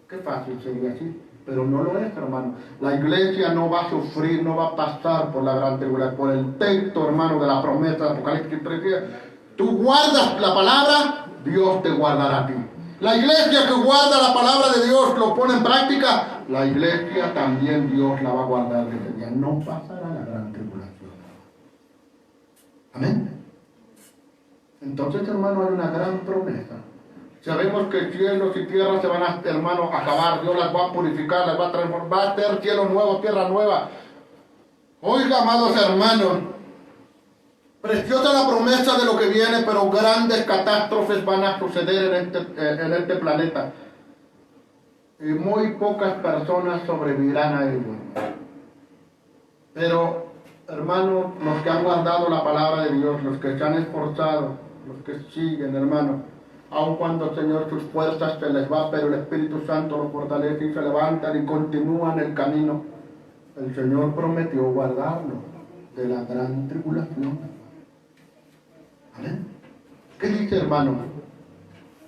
Qué fácil sería así. Pero no lo es, hermano. La iglesia no va a sufrir, no va a pasar por la gran tribulación. Por el texto, hermano, de la promesa de Apocalipsis 3:10. Tú guardas la palabra, Dios te guardará a ti. La iglesia que guarda la palabra de Dios, lo pone en práctica, la iglesia también Dios la va a guardar de ese día. No pasará la gran tribulación. Amén. Entonces, hermano, hay una gran promesa. Sabemos que cielos y tierras se van a, hermano, acabar. Dios las va a purificar, las va a transformar. Va a ser cielo nuevo, tierra nueva. Oiga, amados hermanos, preciosa la promesa de lo que viene, pero grandes catástrofes van a suceder en este planeta. Y muy pocas personas sobrevivirán a ello. Pero, hermanos, los que han guardado la palabra de Dios, los que se han esforzado, los que siguen, hermanos, aun cuando, Señor, sus fuerzas se les va, pero el Espíritu Santo los fortalece y se levantan y continúan el camino. El Señor prometió guardarlo de la gran tribulación. Amén. ¿Qué dice, hermano?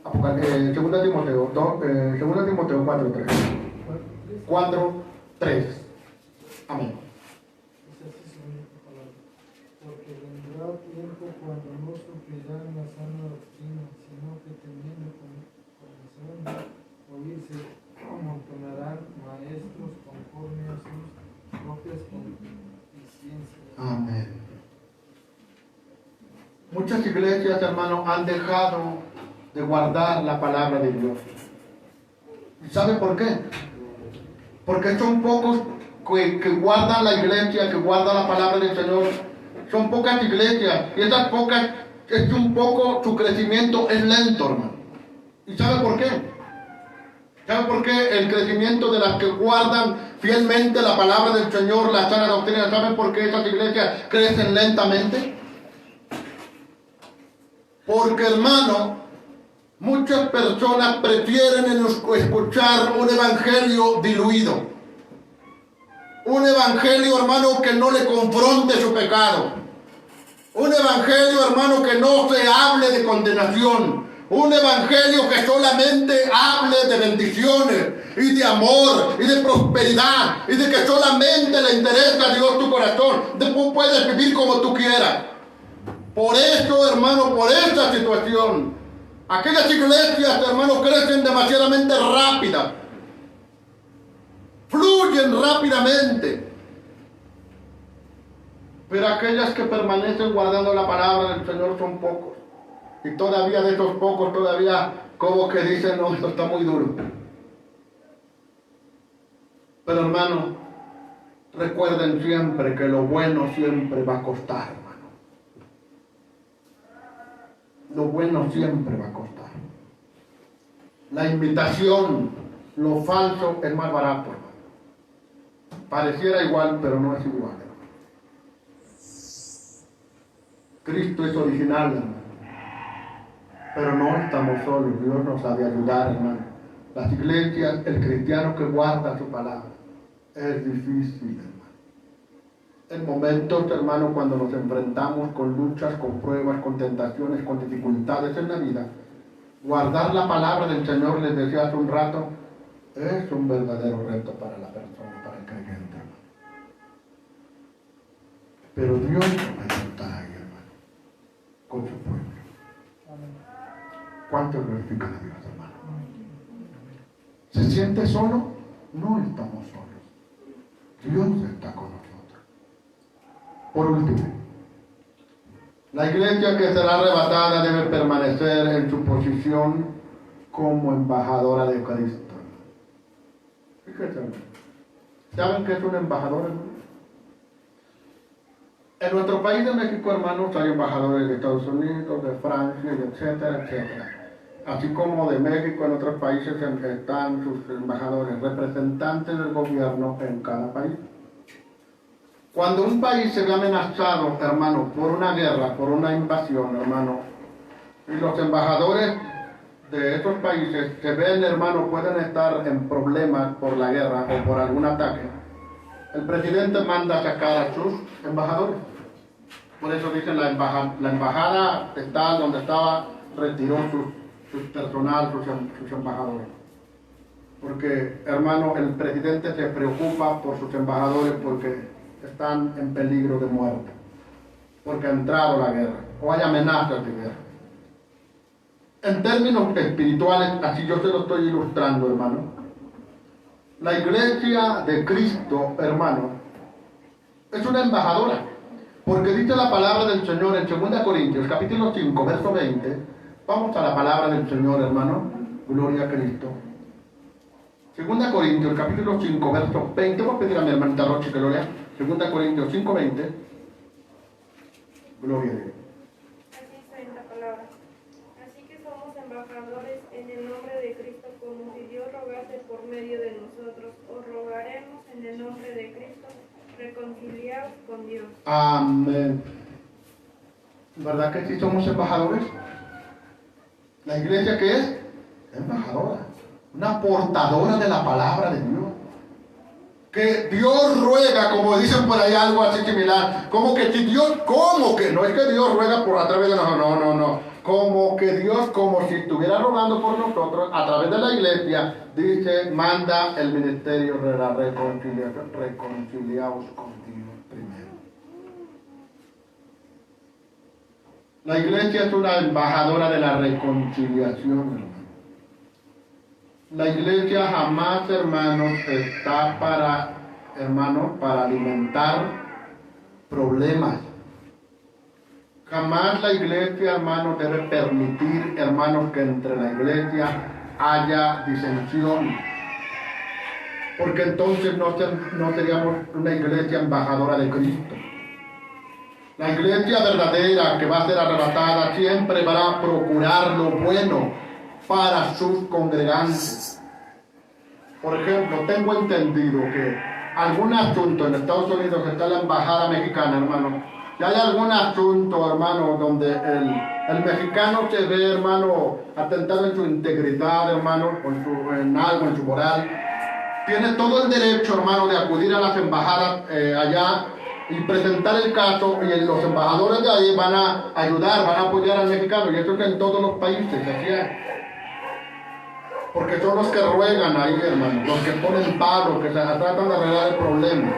2 Timoteo 4:3. 4:3. Amén. Porque vendrá tiempo cuando no sufrirán la sana doctrina, sino que teniendo comenzando a oírse, amontonarán maestros conforme a sus propias concupiscencias. Amén. Muchas iglesias, hermanos, han dejado de guardar la palabra de Dios. ¿Y sabe por qué? Porque son pocos que guardan la iglesia, que guardan la palabra del Señor. Son pocas iglesias, y esas pocas es un poco, su crecimiento es lento, hermano. ¿Y sabe por qué? ¿Sabe por qué el crecimiento de las que guardan fielmente la palabra del Señor, la sana doctrina? ¿Saben por qué esas iglesias crecen lentamente? Porque, hermano, muchas personas prefieren escuchar un evangelio diluido. Un evangelio, hermano, que no le confronte su pecado. Un evangelio, hermano, que no se hable de condenación. Un evangelio que solamente hable de bendiciones y de amor y de prosperidad y de que solamente le interesa a Dios tu corazón. Después puedes vivir como tú quieras. Por eso, hermano, por esta situación, aquellas iglesias, hermano, crecen demasiadamente rápidas. Fluyen rápidamente. Pero aquellas que permanecen guardando la palabra del Señor son pocos. Y todavía de esos pocos, todavía como que dicen, no, esto está muy duro. Pero, hermano, recuerden siempre que lo bueno siempre va a costar, hermano. Lo bueno siempre va a costar. La imitación, lo falso es más barato, hermano. Pareciera igual, pero no es igual, hermano. Cristo es original, hermano. Pero no estamos solos, Dios nos ha de ayudar, hermano. Las iglesias, el cristiano que guarda su palabra, es difícil, hermano. En momentos, hermano, cuando nos enfrentamos con luchas, con pruebas, con tentaciones, con dificultades en la vida, guardar la palabra del Señor, les decía hace un rato, es un verdadero reto para la persona, para el creyente, hermano. Pero Dios va a estar ahí, hermano, con su pueblo. ¿Cuánto glorifican a Dios, hermano? ¿Se siente solo? No estamos solos. Dios está con nosotros. Por último, la iglesia que será arrebatada debe permanecer en su posición como embajadora de Cristo. Fíjense, ¿saben qué es un embajador, hermano? En nuestro país de México, hermanos, hay embajadores de Estados Unidos, de Francia, etcétera, etcétera. Así como de México, en otros países están sus embajadores, representantes del gobierno en cada país. Cuando un país se ve amenazado, hermano, por una guerra, por una invasión, hermano, y los embajadores de estos países se ven, hermano, pueden estar en problemas por la guerra o por algún ataque, el presidente manda a sacar a sus embajadores. Por eso dicen la embajada está donde estaba, retiró su personal, sus embajadores. Porque, hermano, el presidente se preocupa por sus embajadores porque están en peligro de muerte, porque ha entrado la guerra o hay amenazas de guerra. En términos espirituales, así yo se lo estoy ilustrando, hermano, la iglesia de Cristo, hermano, es una embajadora, porque dice la palabra del Señor en 2 Corintios capítulo 5 verso 20. Vamos a la palabra del Señor, hermano. Gloria a Cristo. 2 Corintios capítulo 5 verso 20. Voy a pedir a mi hermanita Roche que lo lea. 2 Corintios 5, 20. Gloria a Dios. Así está en la palabra. Así que somos embajadores en el nombre de Cristo, como si Dios rogase por medio de nosotros. Os rogaremos en el nombre de Cristo, reconciliados con Dios. Amén. ¿Verdad que sí somos embajadores? ¿La iglesia qué es? Embajadora. Una portadora de la palabra de Dios. Que Dios ruega, como dicen por ahí algo así similar, como que si Dios, como que, no es que Dios ruega por a través de nosotros, no, como que Dios, como si estuviera rogando por nosotros, a través de la iglesia, dice, manda el ministerio de la reconciliación, reconciliaos con Dios primero. La iglesia es una embajadora de la reconciliación, hermano. La iglesia jamás, hermanos, está para alimentar problemas. Jamás la iglesia, hermanos, debe permitir, hermanos, que entre la iglesia haya disensión. Porque entonces no seríamos una iglesia embajadora de Cristo. La iglesia verdadera que va a ser arrebatada siempre va a procurar lo bueno para sus congregantes. Por ejemplo, tengo entendido que algún asunto en Estados Unidos está la embajada mexicana, hermano. Si hay algún asunto, hermano, donde el mexicano se ve, hermano, atentado en su integridad, hermano, en algo, en su moral, tiene todo el derecho, hermano, de acudir a las embajadas allá y presentar el caso, y los embajadores de ahí van a ayudar, van a apoyar al mexicano, y eso es en todos los países, así es. Porque son los que ruegan ahí, hermano, los que ponen palos, que se tratan de arreglar el problema.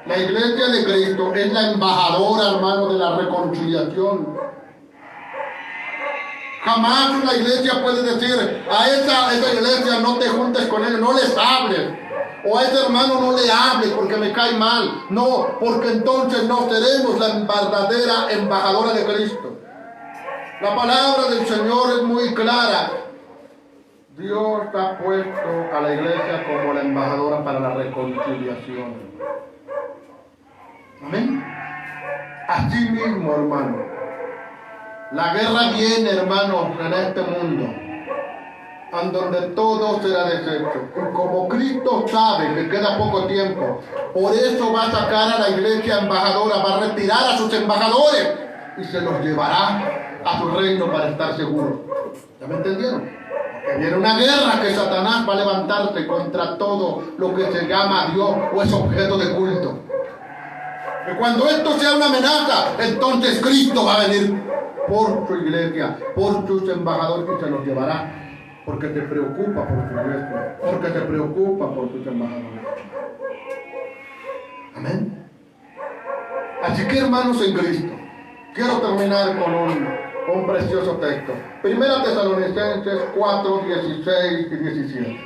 La iglesia de Cristo es la embajadora, hermano, de la reconciliación. Jamás una iglesia puede decir, a esa iglesia no te juntes con él, no les hables. O a ese hermano no le hables porque me cae mal. No, porque entonces no seremos la verdadera embajadora de Cristo. La palabra del Señor es muy clara. Dios ha puesto a la iglesia como la embajadora para la reconciliación. Amén. Así mismo, hermano. La guerra viene, hermanos, en este mundo, en donde todo será deshecho. Y como Cristo sabe que queda poco tiempo, por eso va a sacar a la iglesia embajadora, va a retirar a sus embajadores y se los llevará a su reino para estar seguros. ¿Ya me entendieron? Que viene una guerra que Satanás va a levantarse contra todo lo que se llama Dios o es objeto de culto. Y cuando esto sea una amenaza, entonces Cristo va a venir por su iglesia, por sus embajadores, y se los llevará, porque se preocupa por su iglesia, porque se preocupa por sus embajadores. Amén. Así que, hermanos en Cristo, quiero terminar con un precioso texto. Primera Tesalonicenses 4, 16 y 17.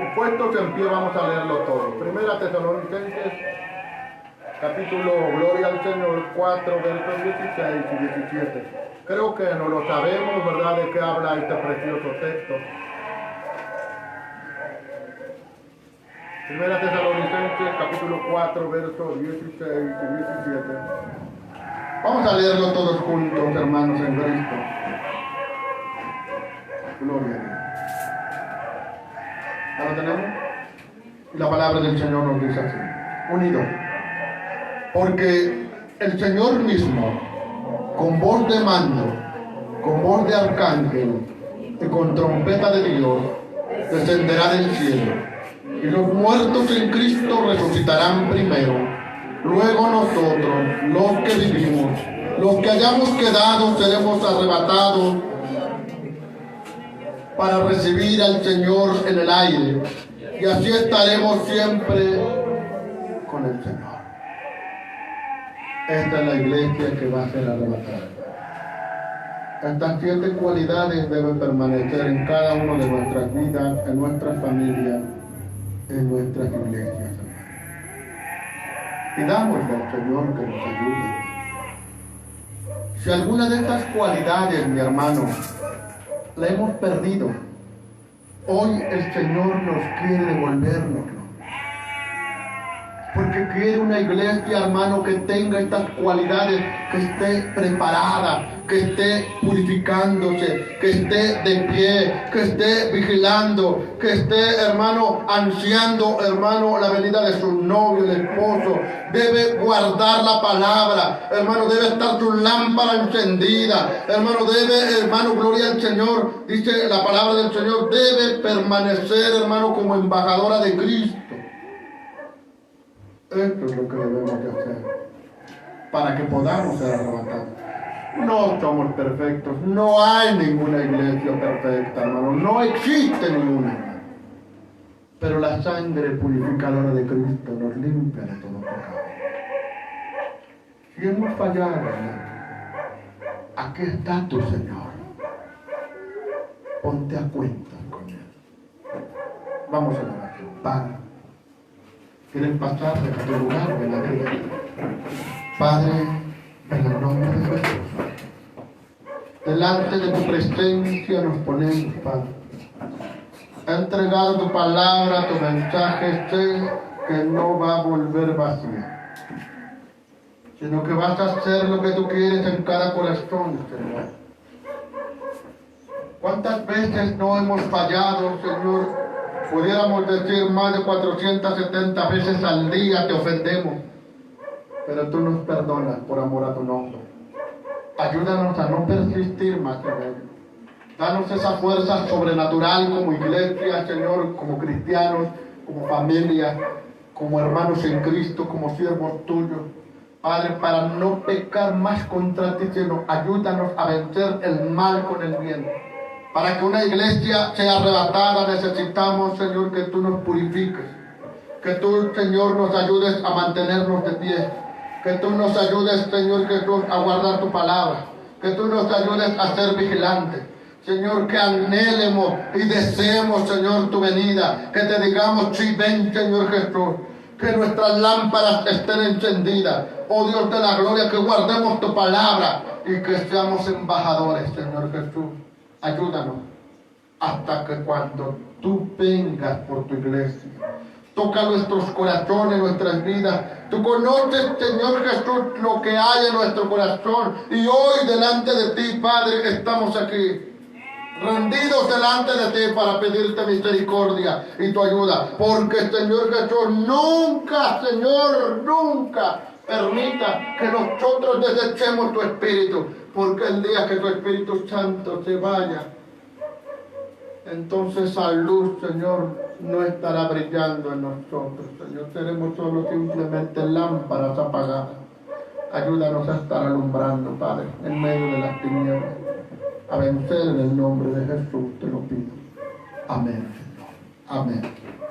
Y puestos en pie, vamos a leerlo todo. Primera Tesalonicenses, capítulo, gloria al Señor, 4, versos 16 y 17. Creo que no lo sabemos, ¿verdad?, de qué habla este precioso texto. Primera Tesalonicenses, capítulo 4, versos 16 y 17. Vamos a leerlo todos juntos, hermanos en Cristo. Gloria a Dios. ¿Ya lo tenemos? Y la palabra del Señor nos dice así. Unidos. Porque el Señor mismo, con voz de mando, con voz de arcángel y con trompeta de Dios, descenderá del cielo. Y los muertos en Cristo resucitarán primero. Luego nosotros, los que vivimos, los que hayamos quedado, seremos arrebatados para recibir al Señor en el aire. Y así estaremos siempre con el Señor. Esta es la iglesia que va a ser arrebatada. Estas 7 cualidades deben permanecer en cada una de nuestras vidas, en nuestras familias, en nuestras iglesias. Pidámosle al Señor que nos ayude. Si alguna de estas cualidades, mi hermano, la hemos perdido, hoy el Señor nos quiere devolvernos. Porque quiere una iglesia, hermano, que tenga estas cualidades, que esté preparada, que esté purificándose, que esté de pie, que esté vigilando, que esté, hermano, ansiando, hermano, la venida de su novio, el esposo. Debe guardar la palabra, hermano, debe estar su lámpara encendida, hermano, debe, hermano, gloria al Señor, dice la palabra del Señor, debe permanecer, hermano, como embajadora de Cristo. Esto es lo que debemos de hacer para que podamos ser arrebatados. No somos perfectos, no hay ninguna iglesia perfecta, hermano, no existe ninguna, hermano. Pero la sangre purificadora de Cristo nos limpia de todo pecado. Si hemos fallado, hermano, aquí está tu Señor. Ponte a cuentas con Él. Vamos a orar. Padre, ¿quieren pasar de tu lugar? Ven aquí. Padre, en el nombre de Jesús, delante de tu presencia nos ponemos, Padre. He entregado tu palabra, tu mensaje, sé que no va a volver vacía, sino que vas a hacer lo que tú quieres en cada corazón, Señor. ¿Cuántas veces no hemos fallado, Señor? Pudiéramos decir más de 470 veces al día te ofendemos, pero tú nos perdonas por amor a tu nombre. Ayúdanos a no persistir más en ello. Danos esa fuerza sobrenatural como iglesia, Señor, como cristianos, como familia, como hermanos en Cristo, como siervos tuyos. Padre, para no pecar más contra ti, sino ayúdanos a vencer el mal con el bien. Para que una iglesia sea arrebatada, necesitamos, Señor, que tú nos purifiques. Que tú, Señor, nos ayudes a mantenernos de pie. Que tú nos ayudes, Señor Jesús, a guardar tu palabra. Que tú nos ayudes a ser vigilantes. Señor, que anhelemos y deseemos, Señor, tu venida. Que te digamos, sí, ven, Señor Jesús. Que nuestras lámparas estén encendidas. Oh Dios de la gloria, que guardemos tu palabra y que seamos embajadores, Señor Jesús. Ayúdanos hasta que cuando tú vengas por tu iglesia, toca nuestros corazones, nuestras vidas. Tú conoces, Señor Jesús, lo que hay en nuestro corazón. Y hoy delante de ti, Padre, estamos aquí, rendidos delante de ti para pedirte misericordia y tu ayuda. Porque, Señor Jesús, nunca, Señor, nunca permita que nosotros desechemos tu Espíritu. Porque el día que tu Espíritu Santo se vaya, entonces esa luz, Señor, no estará brillando en nosotros, Señor. Seremos solo simplemente lámparas apagadas. Ayúdanos a estar alumbrando, Padre, en medio de las tinieblas. A vencer en el nombre de Jesús, te lo pido. Amén, Señor. Amén.